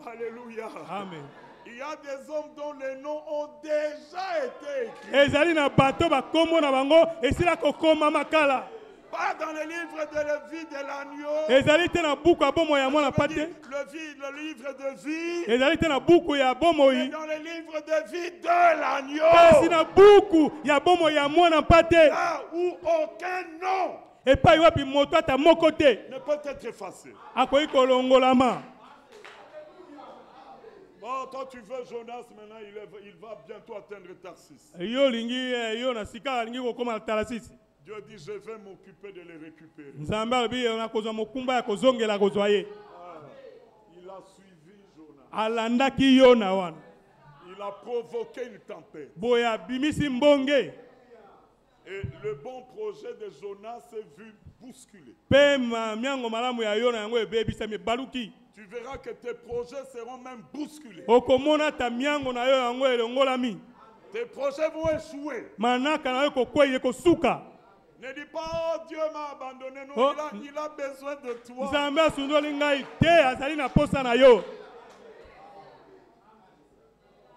Alléluia. Amen. Il y a des hommes dont les noms ont déjà été écrits. Ezali na bato ba kombo na bango esila kokoma makala. Pas dans le livre de la vie de l'agneau. Ezali te na buku ya bomo ya mwana pate. Le livre de vie. Ezali te na buku ya bomo yi. Dans le livre de vie de l'agneau. Kasi na buku ya bomo ya mwana pate. Là où aucun nom. Et pas wapi moto ata moko te. Ne peut être effacé. Akoyi kolongolama. Bon, toi tu veux Jonas maintenant, il va bientôt atteindre Tarsis. Yo lingi yo na sika lingi kokoma Tarsis. Dieu dit je vais m'occuper de les récupérer. Nzambe abi na kozwa mokumba ya kozongela kozwa ye. Il a suivi Jonas. Alandaki Yona wana. Il a provoqué une tempête. Boya bimisi mbonge. Et le bon projet de Jonas s'est vu bousculé. Pema miango malamu ya Yona yango ebebisa me baluki. Tu verras que tes projets seront même bousculés. Okomona ta miango na yo yango elongolami. Tes projets vont échouer. Manaka na yo kokweye kosuka. Ne dis pas, oh Dieu m'a abandonné. Non, il a besoin de toi. Nzambe asundoli ngai te azali na posa na yo.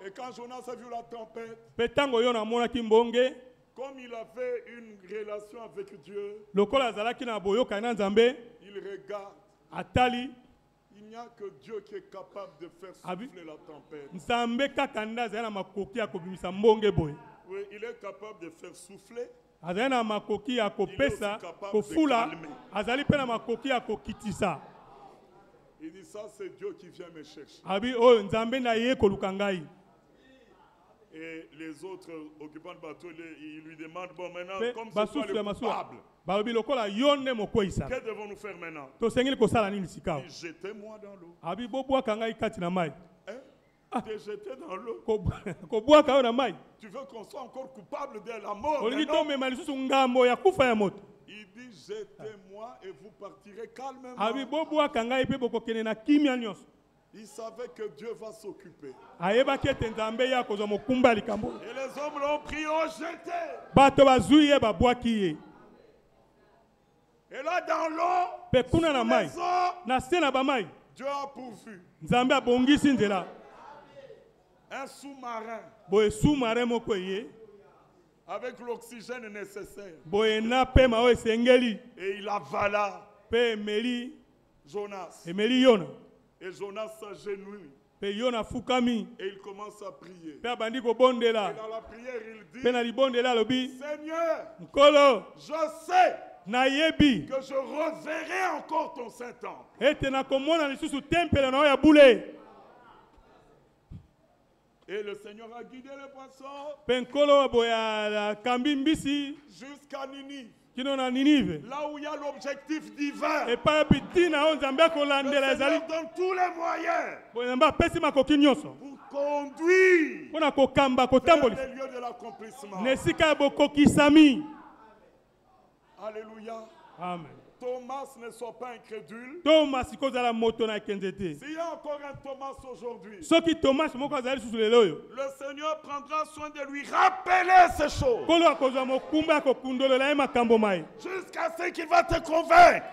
Et quand Jonas a vu la tempête, Petango yo na monaki mbonge. Comme il avait une relation avec Dieu, lokola azalaki na boyoka na Nzambe, il regarde. Atali. Il n'y a que Dieu qui est capable de faire souffler la tempête. Nzambe kakanda azali na makoki ya kobimisa mbonge boye. Oui, il est capable de faire souffler. Azali na makoki ya kopesa, kofula, azali pe na makoki ya kokitisa. Il dit ça c'est Dieu qui vient me chercher. Abi oh Nzambe na ye koluka ngai. Et les autres occupants de bateau, ils lui demandent bon maintenant comme c'est toi le coupable. Que devons-nous faire maintenant? Jetez-moi dans l'eau. Abi T'es jeté dans l'eau. Tu veux qu'on soit encore coupable de la mort? Il dit jetez-moi et vous partirez calmement. Il savait que Dieu va s'occuper. Et les hommes l'ont pris au jeté. Et là dans l'eau, Dieu a pourvu. Un sous-marin avec l'oxygène nécessaire. Et il avala. Jonas. Et Jonas s'agenouille. Et il commence à prier. Et dans la prière, il dit, Seigneur, je sais que je reverrai encore ton Saint-Temple. Et le Seigneur a guidé les poissons jusqu'à Ninive. Là où il y a l'objectif divin. Le Seigneur donne tous les moyens pour conduire vers les lieux de l'accomplissement. Alléluia. Amen. Thomas ne soit pas incrédule. S'il y a encore un Thomas aujourd'hui, le Seigneur prendra soin de lui rappeler ces choses jusqu'à ce qu'il va te convaincre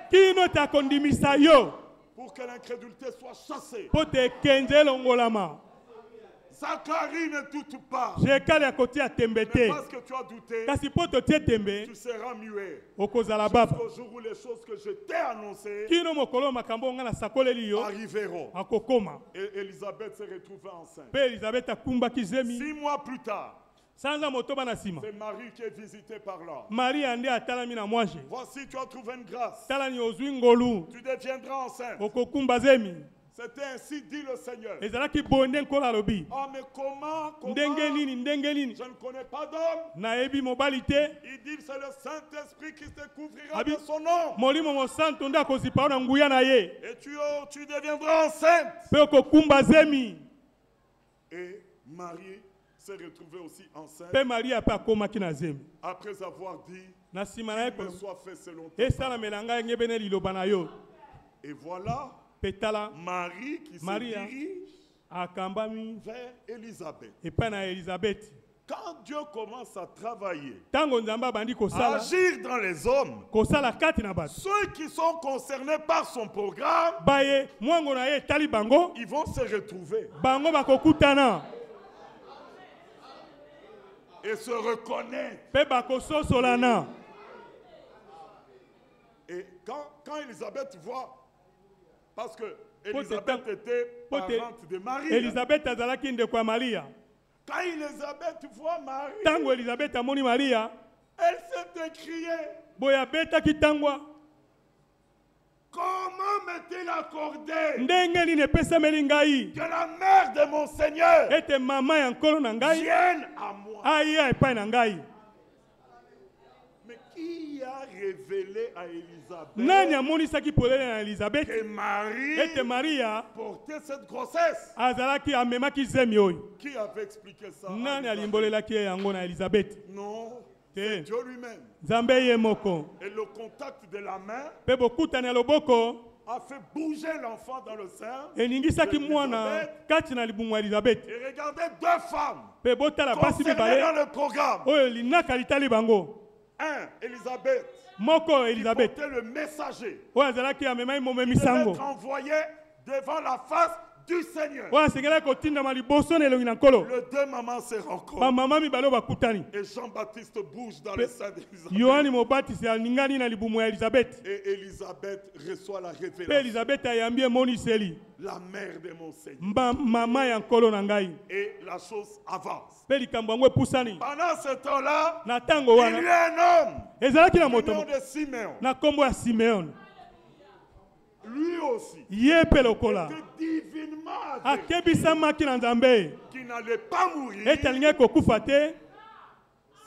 pour que l'incrédulité soit chassée. Zacharie ne doute pas. Mais parce que tu as douté, tu seras muet. Jusqu'au jour où les choses que je t'ai annoncées arriveront. Et Élisabeth s'est retrouvée enceinte. 6 mois plus tard, c'est Marie qui est visitée par là. Voici, tu as trouvé une grâce. Tu deviendras enceinte. C'était ainsi dit le Seigneur. Oh, mais comment je ne connais pas d'homme. Il dit c'est le Saint-Esprit qui te couvrira de son nom. Et tu deviendras enceinte. Et Marie s'est retrouvée aussi enceinte. Après avoir dit qu'il me soit fait selon ta parole. Et voilà Marie qui se dirige vers Élisabeth. Quand Dieu commence à travailler, à agir dans les hommes, ceux qui sont concernés par son programme, ils vont se retrouver et se reconnaître. Et quand Élisabeth voit, parce que Élisabeth était parente de Marie. Quand Élisabeth voit Marie, elle s'est écriée. Comment m'est-il accordé que la mère de mon Seigneur vienne à moi? Mais qui a révélé à Élisabeth que Marie portait cette grossesse? Qui avait expliqué ça? Non, c'est Dieu lui-même. Et le contact de la main a fait bouger l'enfant dans le sein. Et regardez 2 femmes concernées dans le programme. Élisabeth. Qui portait le messager. Il devait être envoyé devant la face du Seigneur. Les 2 mamans se rencontrent. Et Jean-Baptiste bouge dans le sein d'Élisabeth. Et Élisabeth reçoit la révélation. La mère de mon Seigneur. Et la chose avance. Pendant ce temps-là, il y a un homme du nom de Siméon. Lui aussi était divinement averti qu'il n'allait pas mourir,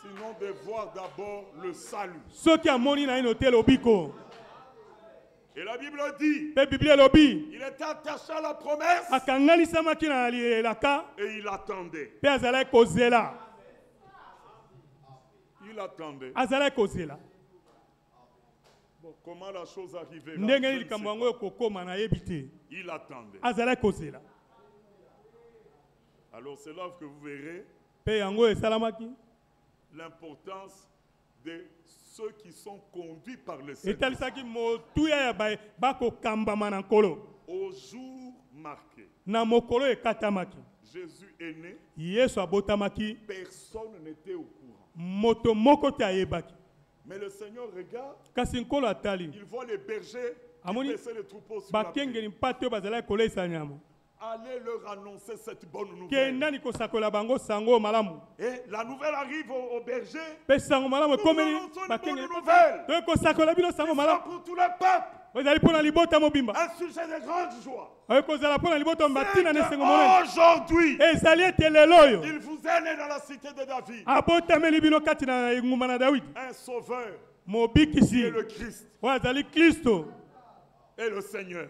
sinon de voir d'abord le salut. Et la Bible dit, il était attaché à la promesse et il attendait. Bon, comment la chose arrivait là, il attendait. Alors c'est là que vous verrez l'importance de ceux qui sont conduits par le Seigneur. Au jour marqué, Jésus est né, personne n'était au courant. Mais Mais le Seigneur regarde. Il voit les bergers qui laissaient les troupeaux sur la plaine. Allez leur annoncer cette bonne nouvelle. Et la nouvelle arrive au berger. Nous annonçons une bonne nouvelle. C'est pour tout le peuple. Un sujet de grande joie. Aujourd'hui, il vous est né dans la cité de David. Un sauveur qui est le Christ et le Seigneur.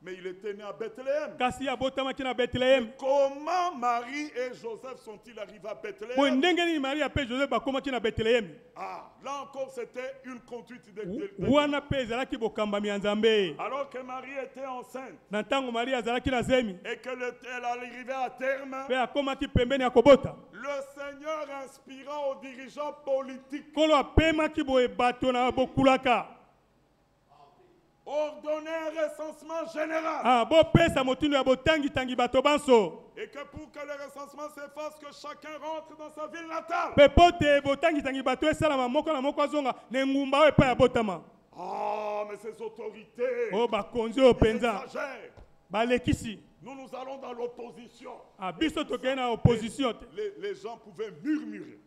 Mais il était né à Bethléem. Comment Marie et Joseph sont-ils arrivés à Bethléem? Ah, là encore, c'était une conduite de alors que Marie était enceinte et qu'elle arrivait à terme, le Seigneur inspira aux dirigeants politiques ordonner un recensement général. Et que pour que le recensement s'efface, que chacun rentre dans sa ville natale. Oh, mais ces autorités, nous allons dans l'opposition. Les gens pouvaient murmurer.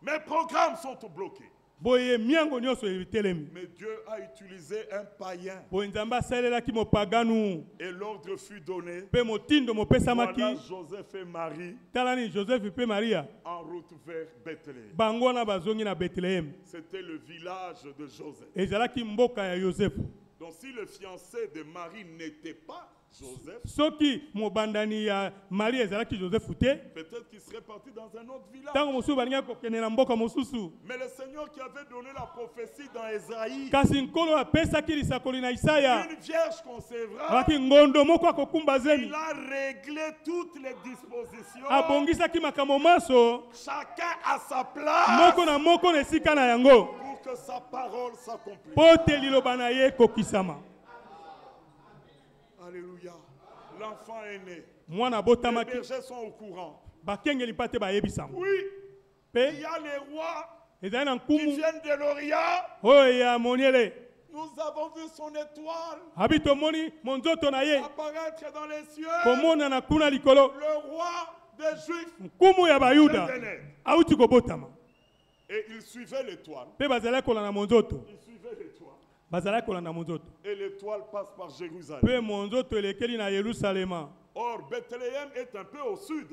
Mes programmes sont bloqués. Mais Dieu a utilisé un païen. Et l'ordre fut donné. Voilà Joseph et Marie en route vers Bethléem. C'était le village de Joseph. Donc si le fiancé de Marie n'était pas Joseph, peut-être qu'il serait parti dans un autre village. Mais le Seigneur qui avait donné la prophétie dans Ésaïe, une vierge concevra, il a réglé toutes les dispositions, chacun à sa place, pour que sa parole s'accomplisse. Alléluia. L'enfant est né. Les bergers sont au courant. Oui. Il y a les rois qui viennent de l'Orient. Nous avons vu son étoile apparaître dans les cieux. Le roi des Juifs venait. Et il suivait l'étoile. Et l'étoile passe par Jérusalem. Or, Bethléem est un peu au sud.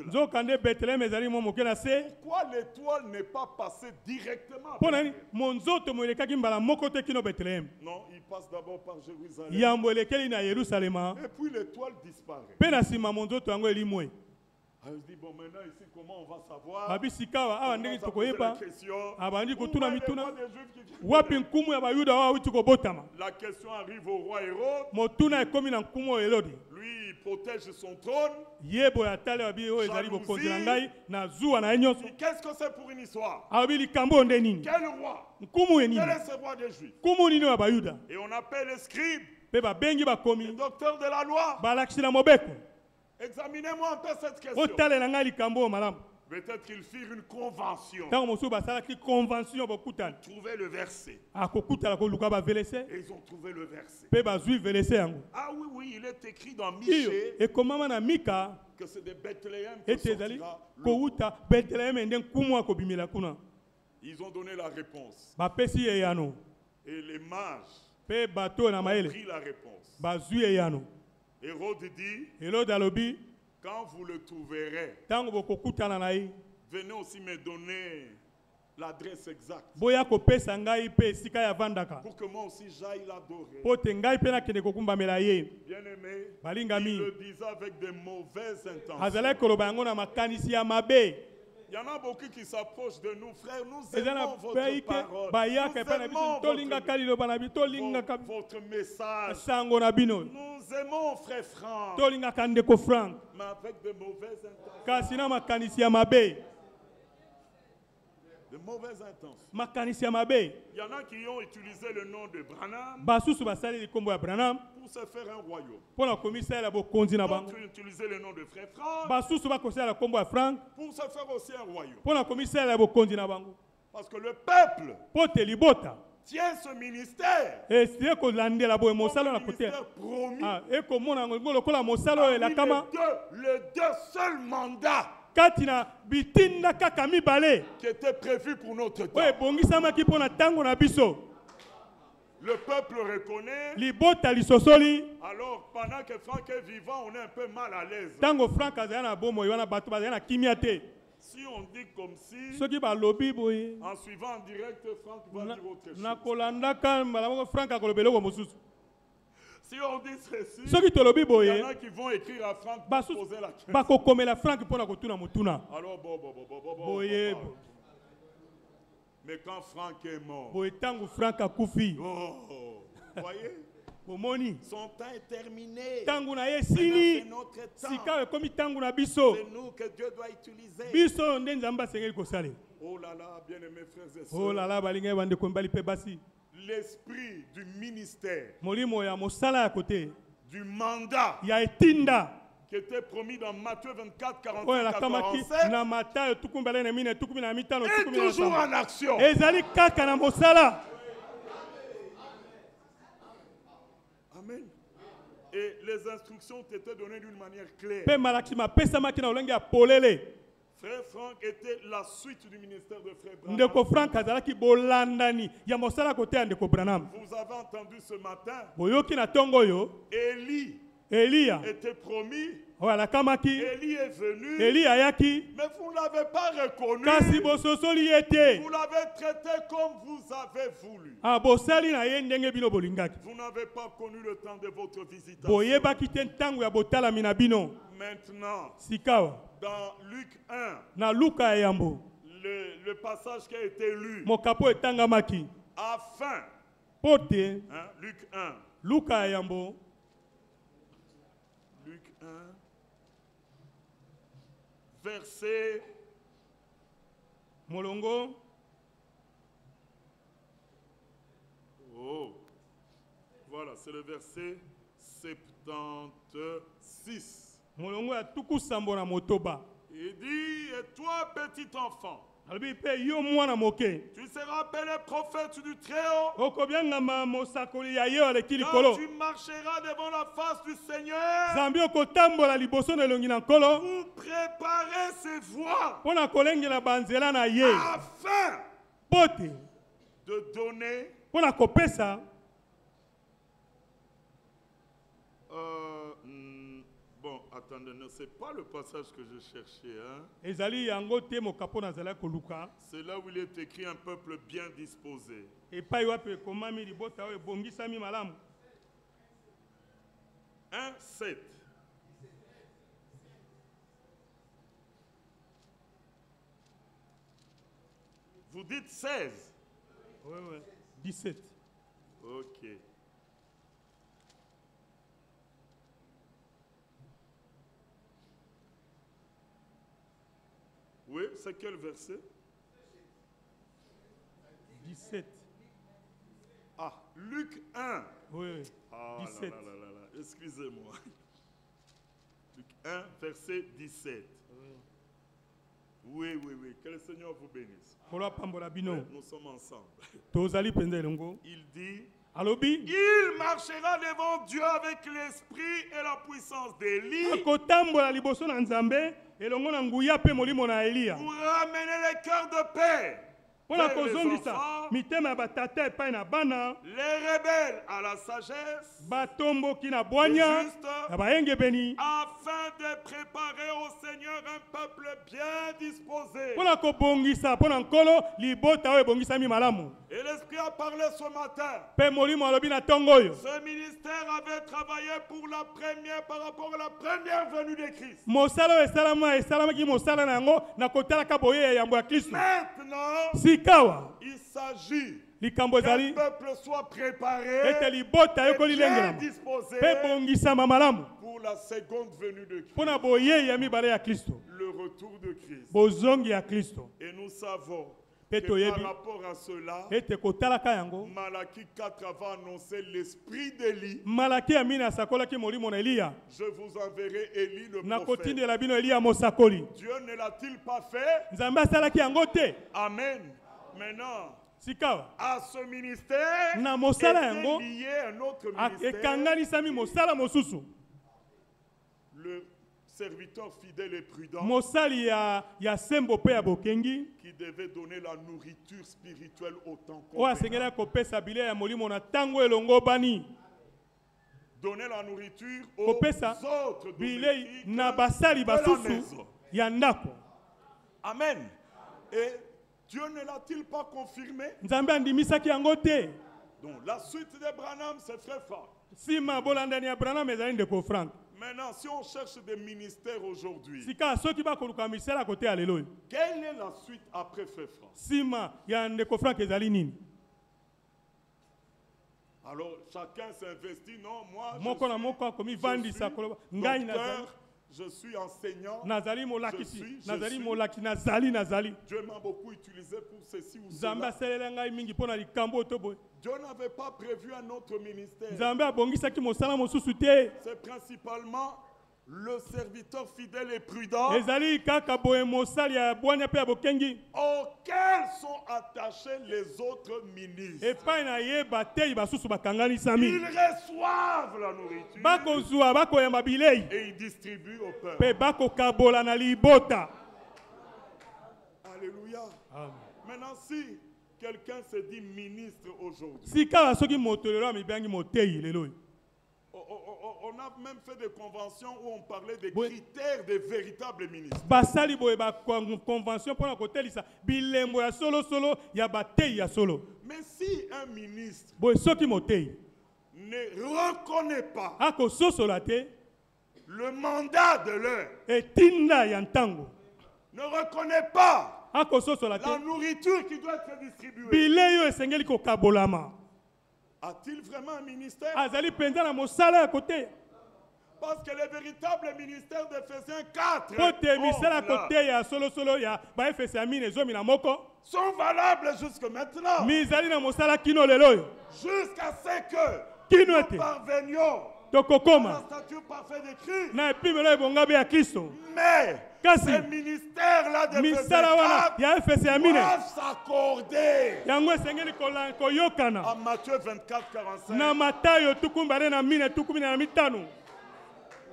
Pourquoi l'étoile n'est pas passée directement à Bethléem? Non, il passe d'abord par Jérusalem. Et puis l'étoile disparaît. Alors je dis, bon, maintenant ici, comment on va savoir? On va poser la question. La question arrive au roi Hérode. Lui, il protège son trône. Qu'est-ce que c'est pour une histoire? Quel roi? Quel est ce roi des Juifs? Et on appelle les scribes, les docteurs de la loi. Examinez-moi un peu cette question. Peut-être qu'ils firent une convention. Trouver le verset. Et ils ont trouvé le verset. Ah oui, oui, il est écrit dans Michée que c'est de Bethléem que sortira le... Ils ont donné la réponse. Et les mages ont pris la réponse. Hérode dit, quand vous le trouverez, venez aussi me donner l'adresse exacte pour que moi aussi j'aille l'adorer. Bien aimé, il le disait avec de mauvaises intentions. Il y en a beaucoup qui s'approchent de nous, frères. Nous aimons votre parole. Nous aimons votre message. Nous aimons frère Franck. Mais avec de mauvaises intentions. De mauvaises intentions. Il y en a qui ont utilisé le nom de Branham pour se faire un royaume. D'autres ont utilisé le nom de frère Franck pour se faire aussi un royaume. Parce que le peuple tient ce ministère. Ministère promis. Les deux seuls mandats qui étaient prévus pour notre temps. Le peuple reconnaît. Alors, pendant que Franck est vivant, on est un peu mal à l'aise. Si on dit comme si, en suivant en direct, Franck va dire autre chose. Si on dit ceci, il y en a qui vont écrire à Franck pour poser la question. Alors, bon. Mais quand Franck est mort, voyez, son temps est terminé. C'est notre temps. C'est nous que Dieu doit utiliser. Oh là là, bien-aimés frères et sœurs. L'esprit du ministère, du mandat qui était promis dans Matthieu 24, 45 à 47, est toujours en action. Amen. Et les instructions ont été données d'une manière claire. Frère Franck était la suite du ministère de Frère Branham. Vous avez entendu ce matin, Élie était promis. Élie est venu. Mais vous ne l'avez pas reconnu. Vous l'avez traité comme vous avez voulu. Vous n'avez pas connu le temps de votre visitation. Maintenant, dans Luc 1, le passage qui a été lu, afin, Luc 1, Luc 1, verset Molongo. Oh, voilà, c'est le verset 76. Il dit, et toi, petit enfant, tu seras appelé prophète du Très-Haut. Quand tu marcheras devant la face du Seigneur, vous préparez ses voies afin de donner bon, attendez, ce n'est pas le passage que je cherchais. C'est là où il est écrit un peuple bien disposé. 1:7. Vous dites 16. Oui, 17. Ok. Oui, c'est quel verset? 17. Ah, Luc 1. Oui, 17. Excusez-moi. Luc 1, verset 17. Oui. Que le Seigneur vous bénisse. Nous sommes ensemble. Il dit, il marchera devant Dieu avec l'esprit et la puissance d'Élie pour ramener les cœurs de paix. Les rebelles à la sagesse, les justes, afin de préparer au Seigneur un peuple bien disposé. Et l'Esprit a parlé ce matin. Ce ministère avait travaillé pour la première par rapport à la première venue de Christ. Maintenant, il s'agit qu'un peuple soit préparé et bien disposé pour la seconde venue de Christ. Le retour de Christ. Et nous savons que par rapport à cela, Malachie 4 va annoncer l'esprit d'Élie. Je vous enverrai Élie le prophète. Dieu ne l'a-t-il pas fait? Amen. Maintenant, sikawa à ce ministère, na mosala était yango lié à un autre ministère. ekanganisami mosala mosusu. Le serviteur fidèle et prudent Mosali ya sembo pe ya bokengi qui devait donner la nourriture spirituelle au temps o asengela kopesa bile ya molimo na tango elongo bani. Donner la nourriture aux Kopesa autres bile na domestiques basali de la basusu maison. ya ndako. Amen. Et Dieu ne l'a-t-il pas confirmé? Nzambe andimisaki yango te. Donc la suite de Branham, c'est très fort. Sima bolandani ya Branham ezali ndeko Frank. Maintenant, si on cherche des ministères aujourd'hui, Sika soki ba koluka misala kote alelo. quelle est la suite après Frère Franck? Sima ya ndeko Frank ezali nini? Alors chacun s'investit. Non, moi Moko na moko komi vandi sa koloba. Ngai na je suis enseignant. nazali molakisi, je nazali suis. molaki, nazali. Dieu m'a beaucoup utilisé pour ceci ou Nzambe cela. aselela ngai mingi pona likambo tobo. Dieu n'avait pas prévu un autre ministère. Nzambe abongisaki mosala mosusu te. C'est principalement le serviteur fidèle et prudent Ezali kaka boye mosali ya bwanya pe ya bokengi. auxquels sont attachés les autres ministres. Epai na yeba te basusu bakanganisami. Ils reçoivent la nourriture Bako zuwa bako yamba bilei. et ils distribuent au peuple. Pe bako kabola na libota. Alléluia. Amen. Maintenant, si quelqu'un se dit ministre aujourd'hui, Sika soki motolelo mibangi motei lelo. on a même fait des conventions où on parlait des critères des véritables ministres. Basali boye ba convention pona kotelisa bilembo ya solo ya batei ya solo. Mais si un ministre Boye soki motei ne reconnaît pas ako sosola te le mandat de l'heure, etinda ya ntango ne reconnaît pas ako sosola te la nourriture qui doit être distribuée, bilei yo esengeli kokabolama. a-t-il vraiment un ministère? Azali penza na mosala ya kote. Parce que les véritables ministères d'Éphésiens 4 Pote misala kote ya solo ya ba efese amine zomi na moko sont valables jusque maintenant. mizali na mosala kino lelo Jusqu'à ce que kino nous ete parvenions à tokokoma la stature parfaite de Christ. na epimelo ebonga be ya Kristo. Mais Kasi ces ministères-là d'Éphésiens misala wana 4 ya efese amine doivent s'accorder. yango esengeli koyokana En Matthieu 24, 45. na Matayo tukumbale na mine tukumi na mitano.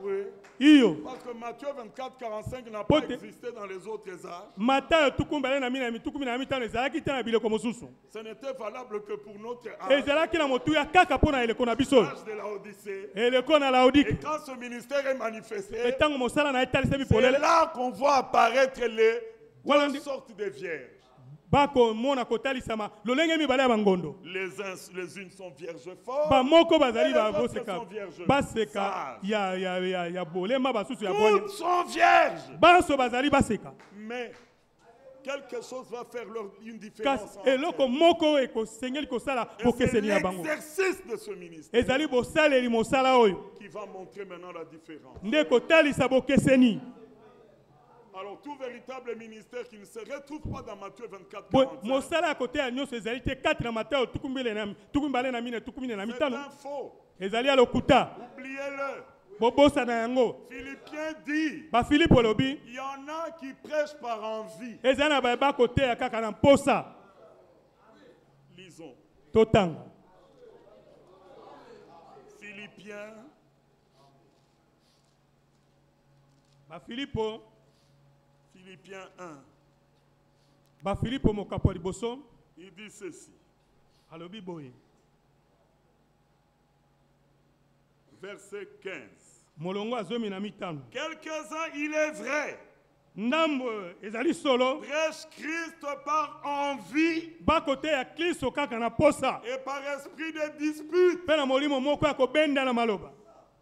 Oui. Iyo Parce que Matthieu 24, 45 n'a pas Pote. existé dans les autres âges. Matayo tukumbale na mine tukumi na mitano ezalaki te na bileko mosusu. Ce n'était valable que pour notre âge, Ezalaki na motuya kaka pona eleko na biso. l'âge de la Odyssée. Eleko na Et Laodike. quand ce ministère est manifesté, Etango mosala na etalisemi c'est polele. là qu'on voit apparaître les Voilà. deux sortes de vierges. Bako mona kotalisama lolenge mibale ya bangondo. Les unes sont vierges fortes. Bamoko bazali Et les autres boseka. sont vierges Baseka sages. ya bolema basusu ya bonya. Toutes sont vierges. Baso bazali baseka. Mais quelque chose va faire une différence. Kasi entre eloko elles. moko ekosengeli kosala Et c'est bokeseni ya bango. l'exercice de ce ministère Ezali bosaleli mosala oyo. qui va montrer maintenant la différence. Nde kotalisa bokeseni. Alors, tout véritable ministère qui ne se retrouve pas dans Matthieu 24, Boy, 45, mosala ya kote ya nyonso ezali te 4 na Matayo tukumbale na mine tukumine na c'est mitano. un faux. Ezali ya lokuta. Oubliez-le. Bobosa na yango. Philippiens dit, Ba Philippe olobi. il y en a qui prêchent par envie. Ezali na ba kote ya kaka na mposa. Lisons. Totanga. Philippiens, Ba Philippe Philippiens 1. Ba Philippe mokapo liboso. Il dit ceci. Alobi boye. Verset 15. Molongo azomi na mitano. Quelques-uns, il est vrai, Ndambo ezali solo. prêchent Christ par envie Ba kote ya Kristo kaka na posa. et par esprit de dispute. Pe na molimo moko ya kobenda na maloba.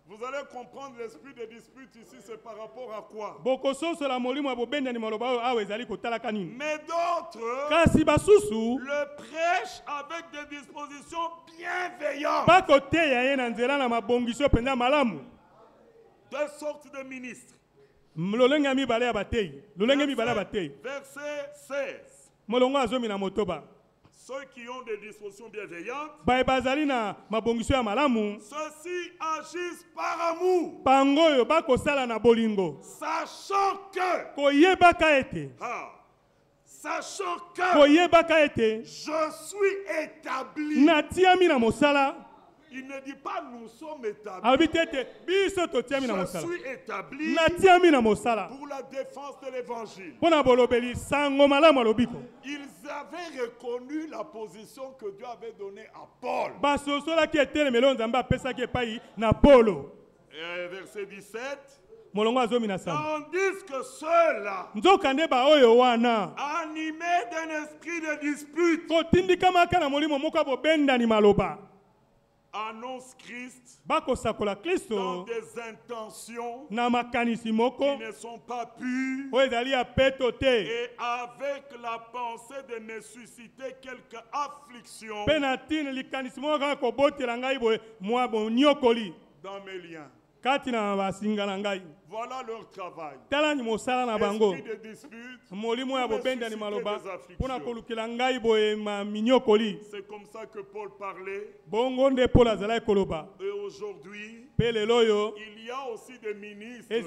Vous allez comprendre l'esprit de dispute ici, c'est par rapport à quoi? Bokososo la molimo ya bobenda ni maloba oyo awa ezali kotalaka nini. Mais d'autres Kasi basusu le prêchent avec des dispositions bienveillantes. ba kote ya ye na nzela na mabongiso penza malamu. Deux sortes de ministres. Lolenge ya mibale ya batei. Lolenge mibale ya batei. Verset 16. Molongo azomi na motoba. Ceux qui ont des dispositions bienveillantes, Ba bazali na mabongiso ya malamu. ceux-ci agissent par amour, Pango oyo bakosala na bolingo. sachant que Koyebaka ete Sachant que je suis établi. Il ne dit pas nous sommes établis. Je suis établi pour la défense de l'évangile. Ils avaient reconnu la position que Dieu avait donnée à Paul. Verset 17. Tandis que ceux-là, animés d'un esprit de dispute, annonce Christ dans des intentions qui ne sont pas pures et avec la pensée de me susciter quelque affliction dans mes liens. Voilà leur travail. Esprit de dispute, c'est comme ça que Paul parlait. Et aujourd'hui, il y a aussi des ministres qui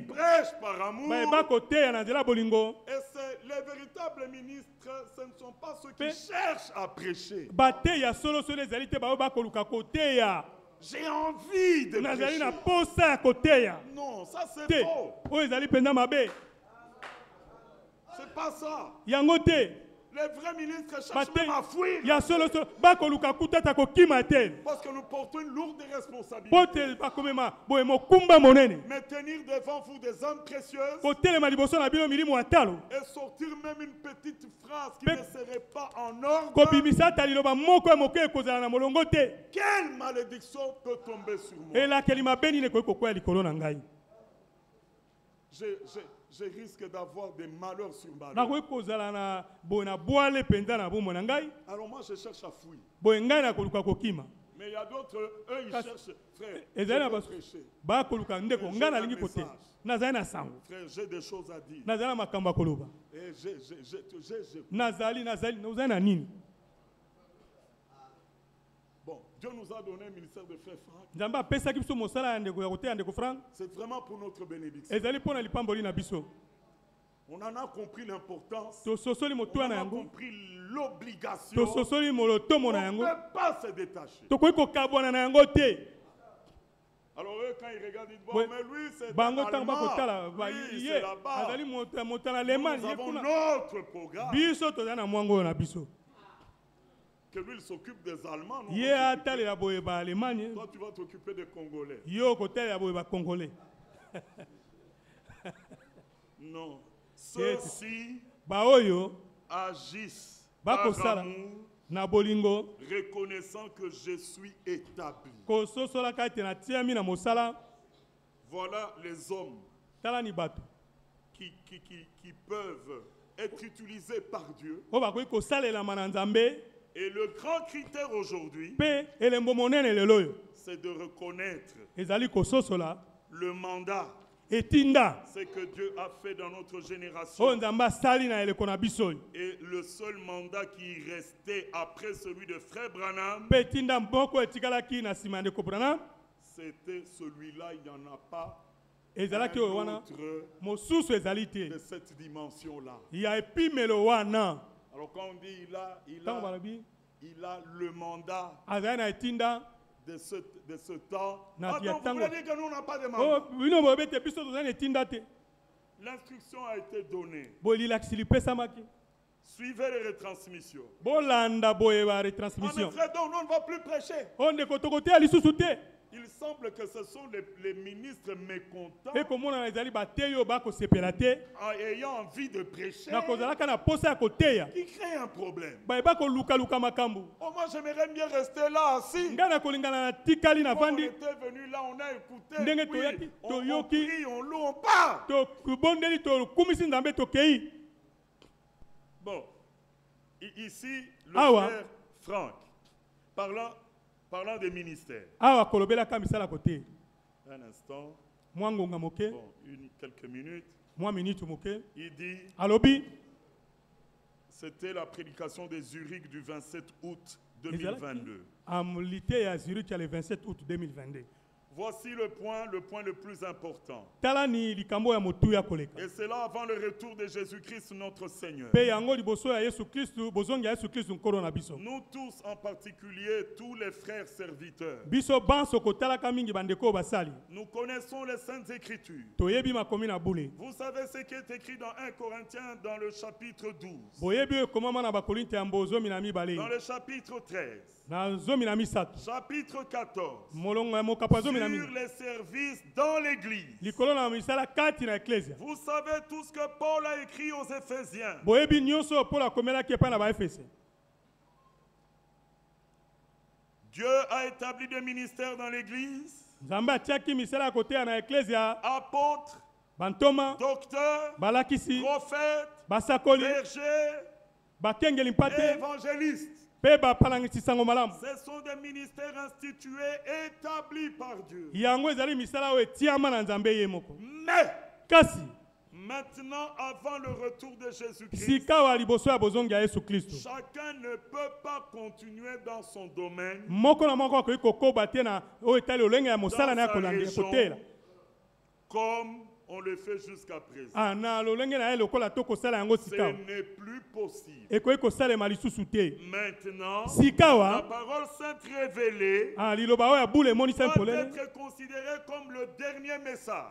prêchent par amour. Et les véritables ministres, ce ne sont pas ceux qui cherchent à prêcher. J'ai envie de prêcher. Non, ça c'est faux. C'est pas ça. Les vrais ministres cherchent même à fuir. Parce que nous portons une lourde responsabilité. Mais tenir devant vous des âmes précieuses et sortir même une petite phrase qui ne serait pas en ordre. Quelle malédiction peut tomber sur moi? Je risque d'avoir des malheurs sur ma vie. Alors moi je cherche à fuir. Mais il y a d'autres, eux ils cherchent, frère, frère, j'ai des choses à dire. Et bon, Dieu nous a donné un ministère de frère Franck. C'est vraiment pour notre bénédiction. On en a compris l'importance. On en a compris l'obligation. On ne peut pas se détacher. Alors eux, quand ils regardent, ils disent, bon, mais lui, c'est Allemand. Lui, c'est là-bas. Nous avons notre programme. Que lui, il s'occupe des Allemands. Toi, tu vas t'occuper des Congolais. Non. Ceux-ci agissent par amour, reconnaissant que je suis établi. Voilà les hommes qui peuvent être utilisés par Dieu. Et le grand critère aujourd'hui, c'est de reconnaître le mandat. C'est que Dieu a fait dans notre génération. Et le seul mandat qui restait après celui de Frère Branham, c'était celui-là, il n'y en a pas un autre de cette dimension-là. Alors quand on dit il a le mandat de ce temps. Donc vous voulez dire que nous n'avons pas de mandat. L'instruction a été donnée. Suivez les retransmissions. En effet, donc on ne va plus prêcher. Il semble que ce sont les ministres mécontents ayant envie de prêcher qui créent un problème. Oh, moi j'aimerais bien rester là assis. On était venu là, on a écouté, on prie, on loue, on parle. Bon, ici le frère Franck, parlant des ministères. Un instant. Bon, quelques minutes. Il dit, c'était la prédication des Zurich du 27 août 2022. Voici le point le plus important. Et cela avant le retour de Jésus-Christ notre Seigneur. Nous tous en particulier, tous les frères serviteurs. Nous connaissons les Saintes Écritures. Vous savez ce qui est écrit dans 1 Corinthiens dans le chapitre 12. Dans le chapitre 13. Chapitre 14. Sur les services dans l'église. Vous savez tout ce que Paul a écrit aux Éphésiens. Dieu a établi des ministères dans l'église. Apôtres, docteurs, prophètes, bergers, évangélistes. Ce sont des ministères institués, établis par Dieu. Mais maintenant, avant le retour de Jésus-Christ, chacun ne peut pas continuer dans son domaine, dans sa région, comme on le fait jusqu'à présent. Ce n'est plus possible. Maintenant, la parole sainte révélée doit être considérée comme le dernier message.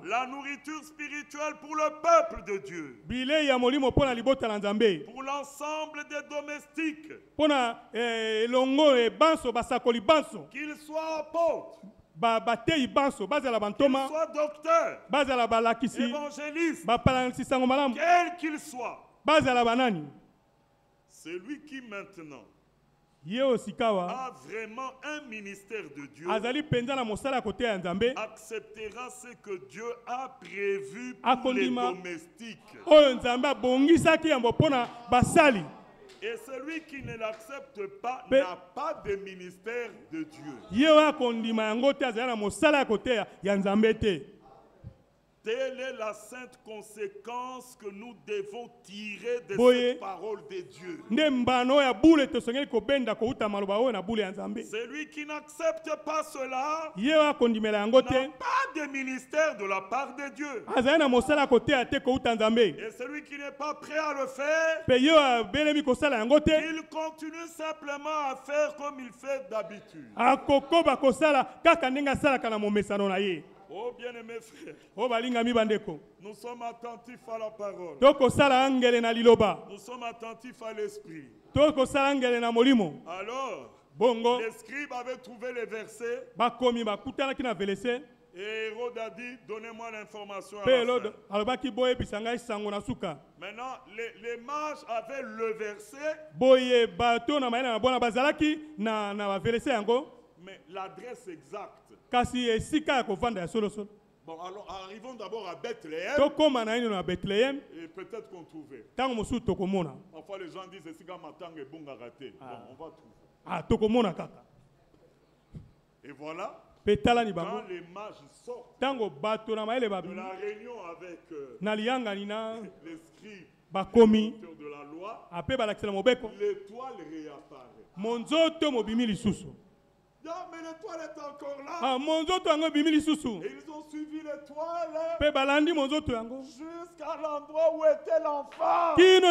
La nourriture spirituelle pour le peuple de Dieu. Pour l'ensemble des domestiques. Qu'ils soient apôtres. Qu'il soit docteur, évangéliste, quel qu'il soit, celui qui maintenant a vraiment un ministère de Dieu acceptera ce que Dieu a prévu pour les domestiques. Et celui qui ne l'accepte pas n'a pas de ministère de Dieu. Telle est la sainte conséquence que nous devons tirer de cette parole de Dieu. Celui qui n'accepte pas cela n'a pas de ministère de la part de Dieu. Et celui qui n'est pas prêt à le faire, il continue simplement à faire comme il fait d'habitude. Oh bien-aimés frères, nous sommes attentifs à la parole. Nous sommes attentifs à l'esprit. Alors, les scribes avaient trouvé les versets. Et Hérode a dit, donnez-moi l'information à la fin. Maintenant, les mages avaient le verset. Mais l'adresse exacte. Bon, alors arrivons d'abord à Bethléem. Et peut-être qu'on trouvait. Parfois les gens disent c'est quand matin est bon à rater. Bon, on va trouver. Et voilà. Quand les mages sortent de la réunion avec les scribes de la loi, l'étoile réapparaît. Non, mais l'étoile est encore là. Et ils ont suivi l'étoile jusqu'à l'endroit où était l'enfant. Ils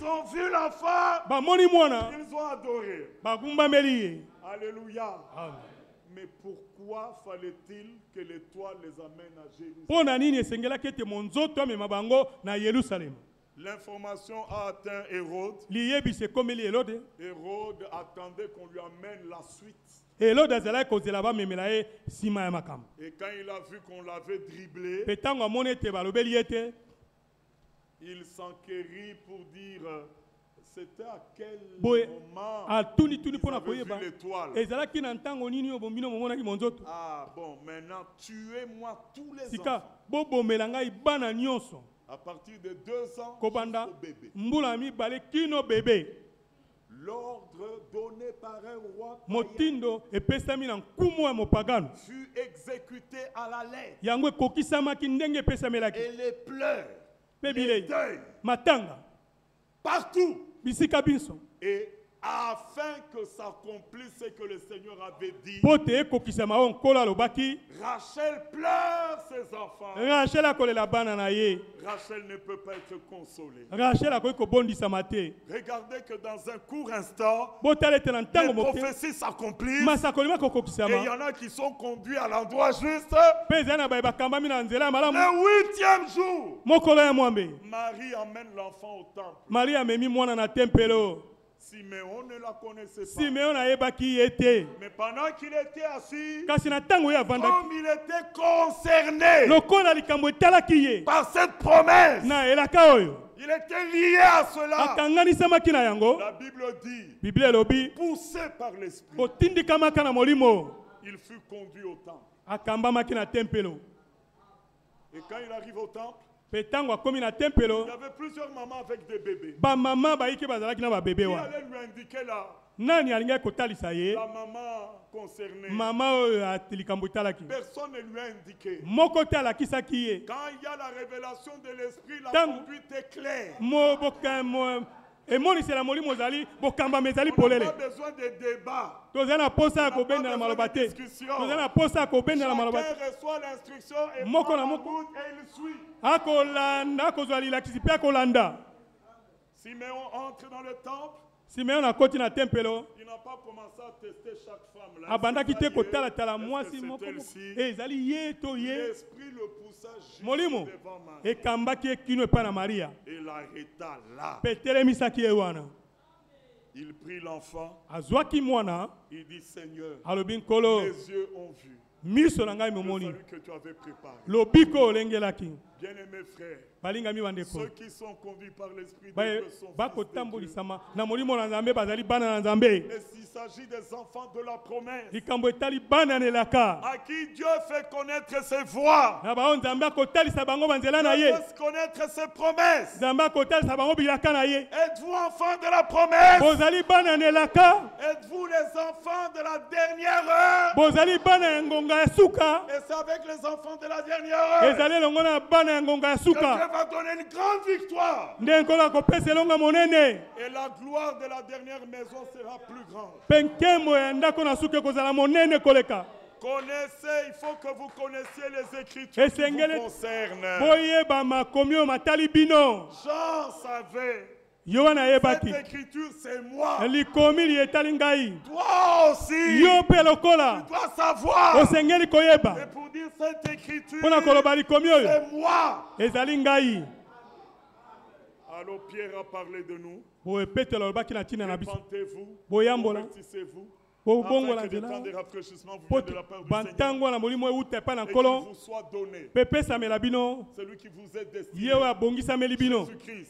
ont vu l'enfant. Ils ont adoré. Alléluia. Amen. Mais pourquoi fallait-il que l'étoile les amène à Jérusalem? L'information a atteint Hérode. Hérode attendait qu'on lui amène la suite. Et quand il a vu qu'on l'avait dribblé, il s'enquérit pour dire c'était à quel moment ils avaient vu l'étoile. Ah bon, maintenant tuez-moi tous les enfants. À partir de 2 ans jusqu'au bébé. L'ordre donné par un roi fut exécuté à la lettre. Et les pleurs, les deuils, partout. Et afin que s'accomplisse ce que le Seigneur avait dit. Rachel pleure ses enfants. Rachel ne peut pas être consolée. Regardez que dans un court instant, les prophéties s'accomplissent. Et il y en a qui sont conduits à l'endroit juste. Le 8e jour, Marie amène l'enfant au temple. Siméon ne la connaissait pas. Mais pendant qu'il était assis, comme il était concerné par cette promesse, il était lié à cela. La Bible dit, poussé par l'Esprit, il fut conduit au temple. Et quand il arrive au temple, il y avait plusieurs mamans avec des bébés. Qui allait lui indiquer là? La maman concernée. Personne ne lui a indiqué. Quand il y a la révélation de l'Esprit, la conduite est claire. On n'a pas besoin de débat. On n'a pas besoin de discussion. Chacun reçoit l'instruction et prend la route et il suit. Siméon entre dans le temple. Il n'a pas commencé à tester chaque femme là. L'Esprit le poussa juste devant Marie. Et l'arrêta là. Il prit l'enfant. Il dit, Seigneur, mes yeux ont vu le salut que tu avais préparé. Bien-aimés frères, ceux qui sont conduits par l'Esprit de Dieu sont fils de Dieu. Et s'il s'agit des enfants de la promesse, à qui Dieu fait connaître ses voies, Dieu fait connaître ses promesses. Êtes-vous enfants de la promesse? Êtes-vous les enfants de la dernière heure? Et c'est avec les enfants de la dernière heure que Dieu va donner une grande victoire. Et la gloire de la dernière maison sera plus grande. Connaissez, il faut que vous connaissiez les Écritures qui vous concernent. Jean savait. Cette écriture, c'est moi. Toi aussi, tu dois savoir. Et pour dire cette écriture, c'est moi. Alors Pierre a parlé de nous. Repentez-vous, convertissez-vous. Afin que des temps de rafraîchissement vous viennent de la part du Seigneur et qu'il vous soit donné celui qui vous est destiné, Jésus-Christ,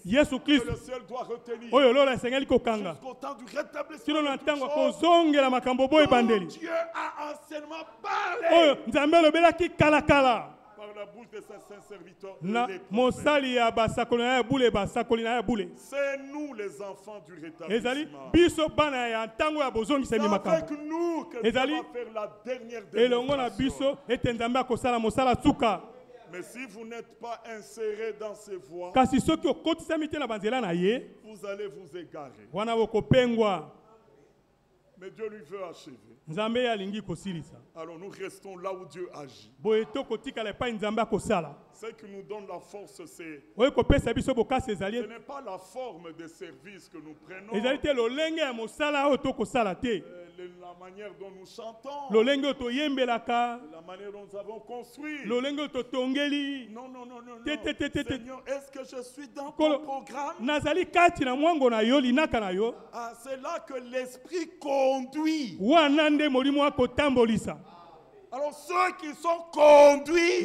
que le ciel doit retenir jusqu'au temps du rétablissement de toutes choses dont Dieu a anciennement parlé par la bouche de ses saints serviteurs. C'est nous les enfants du rétablissement. C'est avec nous que Dieu va faire la dernière démonstration. Mais si vous n'êtes pas inséré dans ces voies, vous allez vous égarer. Mais Dieu lui veut achever. Alors nous restons là où Dieu agit. Ce qui nous donne la force, c'est ce n'est pas la forme de service que nous prenons, la manière dont nous chantons, la manière dont nous avons construit. Non. Seigneur, est-ce que je suis dans ton programme? Ah, c'est là que l'Esprit conduit. Alors ceux qui sont conduits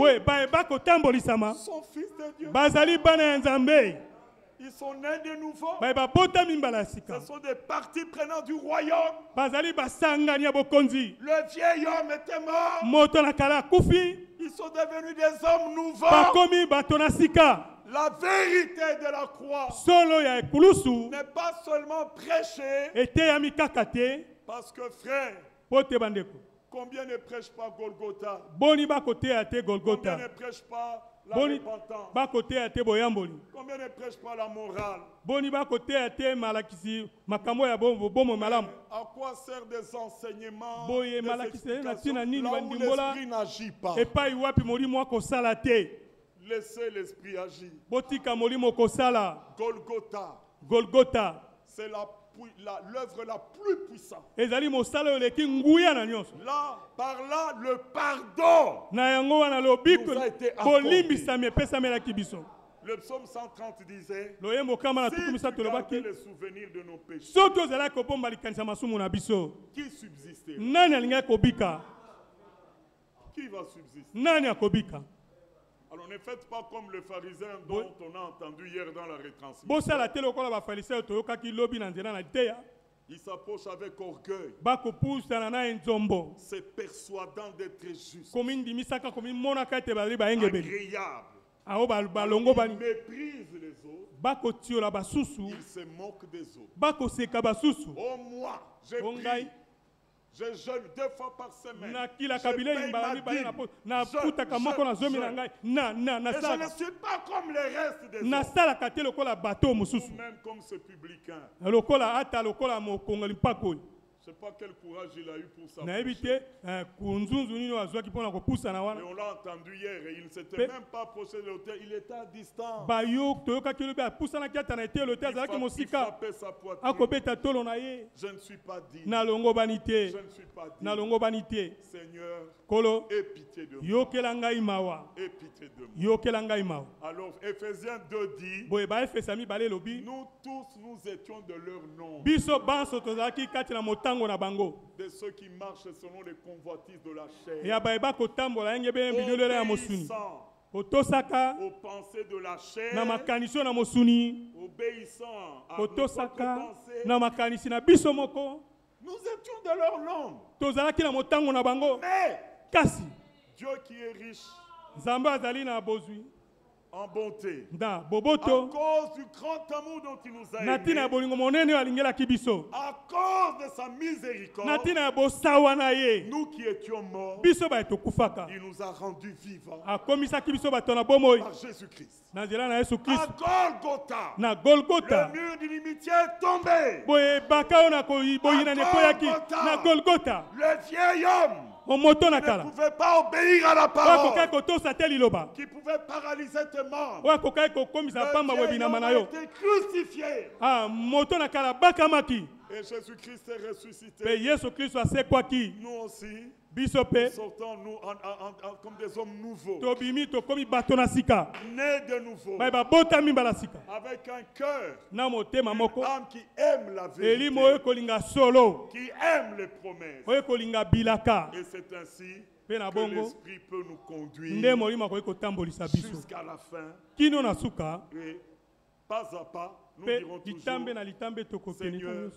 sont fils de Dieu. Ils sont nés de nouveau. Ce sont des parties prenantes du royaume. Le vieil homme était mort. Ils sont devenus des hommes nouveaux. La vérité de la croix n'est pas seulement prêchée. Parce que frère, combien ne prêchent pas Golgotha? Combien ne prêchent pas la repentance. Combien ne prêchent pas la morale? À quoi servent des enseignements, des explications, là où l'esprit n'agit pas? Laissez l'esprit agir. Golgotha. C'est l'œuvre la plus puissante. Là, par là, le pardon nous a été accordé. Le psaume 130 disait, si tu gardais les souvenirs de nos péchés, qui subsistait? Qui va subsister? Alors ne faites pas comme le pharisien dont on a entendu hier dans la retransmission. Il s'approche avec orgueil, se persuadant d'être juste, agréable. Il méprise les autres, il se moque des autres. Oh moi, j'ai pris, je jeûne 2 fois par semaine. Je paye ma dîme. Et je ne suis pas comme les restes des autres. Ou même comme ce publicain. Je ne sais pas quel courage il a eu pour s'approcher. Et on l'a entendu hier et il ne s'était même pas approché de l'autel. Il était à distance. Il frappait sa poitrine. Je ne suis pas digne. Je ne suis pas digne. Seigneur, aie pitié de moi. Aie pitié de moi. Alors, Ephésiens 2 dit, nous tous nous étions de leur nom. De ceux qui marchent selon les convoitises de la chair, obéissant aux pensées de la chair, obéissant à nos pensées. Nous étions de leur nom. Mais Dieu qui est riche en bonté, à cause du grand amour dont il nous a aimés, à cause de sa miséricorde, nous qui étions morts, il nous a rendus vivants par Jésus-Christ. À Golgotha, le mur d'inimitié est tombé. À Golgotha, le vieil homme qui ne pouvait pas obéir à la parole, qui pouvait paralyser tes membres, le vieil homme a été crucifié. Et Jésus-Christ est ressuscité. Nous aussi, nous sortons comme des hommes nouveaux, nés de nouveau, avec un cœur, une âme qui aime la vérité, qui aime les promesses. Et c'est ainsi que l'Esprit peut nous conduire jusqu'à la fin. Et pas à pas, nous dirons toujours, Seigneur,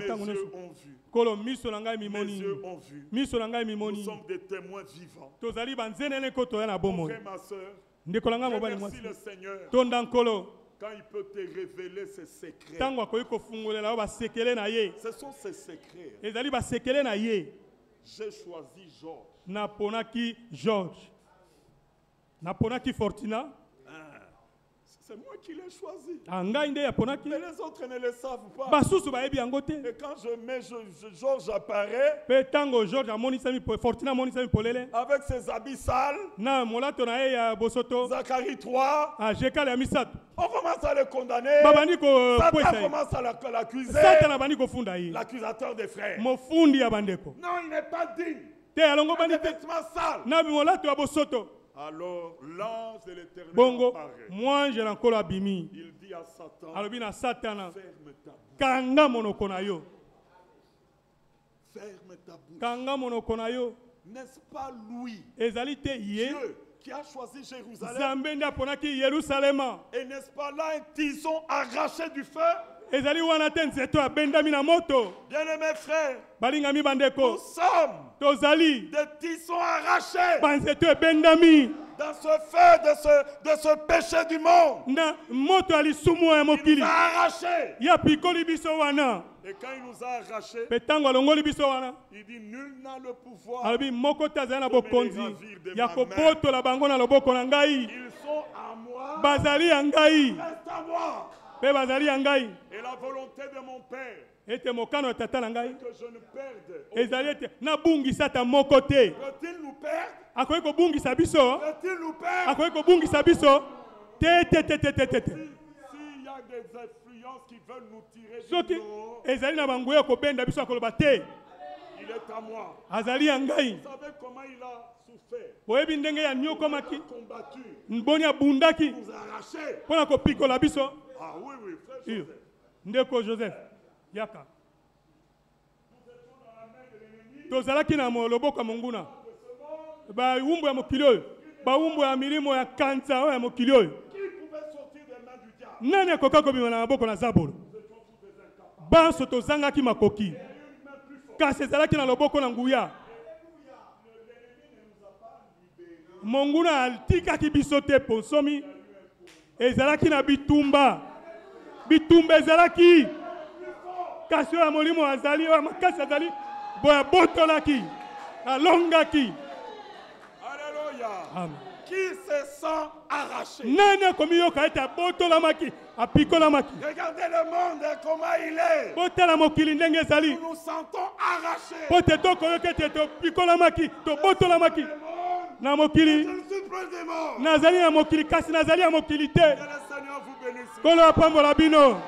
mes yeux ont vu. Mes yeux ont vu. Nous sommes des témoins vivants. Mon frère, ma soeur, remercie le Seigneur quand il peut te révéler ses secrets. Ce sont ses secrets. J'ai choisi Georges. Fortina. C'est moi qui l'ai choisi. Mais les autres ne le savent pas. Et quand je mets Georges apparaît avec ses habits sales, Zacharie 3, on commence à le condamner. Satan commence à l'accuser. L'accusateur des frères. Non, il n'est pas digne. Il a des vêtements sales. Alors l'ange de l'Éternel apparaît. Il dit à Satan, ferme ta bouche. N'est-ce pas lui, Dieu, qui a choisi Jérusalem? Et n'est-ce pas là un tison arraché du feu? Bien-aimés frères, nous sommes des tisons arrachés dans ce feu de ce péché du monde. Il nous a arrachés. Et quand il nous a arrachés, il dit nul n'a le pouvoir de me ravir de ma main. Ils sont à moi. Bazali angai. Reste à moi. Pe bazali angai. Et la volonté de mon Père. Ete mokano tata nangai. Que je ne perde. Ezali ete na bungisa ta moko te. Veut-il nous perdre? Akoki ko bungisa biso. Veut-il nous perdre? Akoki ko bungisa biso. Te. S'il y a des influences qui veulent nous tirer du haut, ezali na banguya ko benda biso akoloba te. Il est à moi. Azali angai. Vous savez comment il a souffert? Boyebi ndenge ya nyokomaki. Combattu. Mboni abundaki. Nous arracher. Pona ko pikola biso. Ah oui, frère Joseph. Ndeko Joseph. Yaka. Tozalaki na loboko ya monguna. Ba umbu ya mokili oyo. Ba umbu ya milimo ya kanza oyo ya mokili oyo. Qui pouvait sortir des mains du diable? Nani akoka kobima na maboko na Zabolo? Banso tozangaki makoki. Kasi ezalaki na loboko na nguya. Monguna atikaki biso te ponsomi. Ezalaki na bitumba. Bitumba ezalaki. Kasi oyo ya molimo azali oyo makasi azali. Boya botolaki. Alongaki. Alléluia. Amen. Qui se sent arraché? Nani akomiyoka ete abotolamaki, apikolamaki. Regardez le monde comment il est. Botala mokili ndenge ezali. Nous nous sentons arrachés. Pote tokoyoka ete topikolamaki, tobotolamaki. Na mokili. Je ne suis plus des morts. Nazali na mokili kasi nazali ya mokili te. Que le Seigneur vous bénisse. Kolo apambola bino.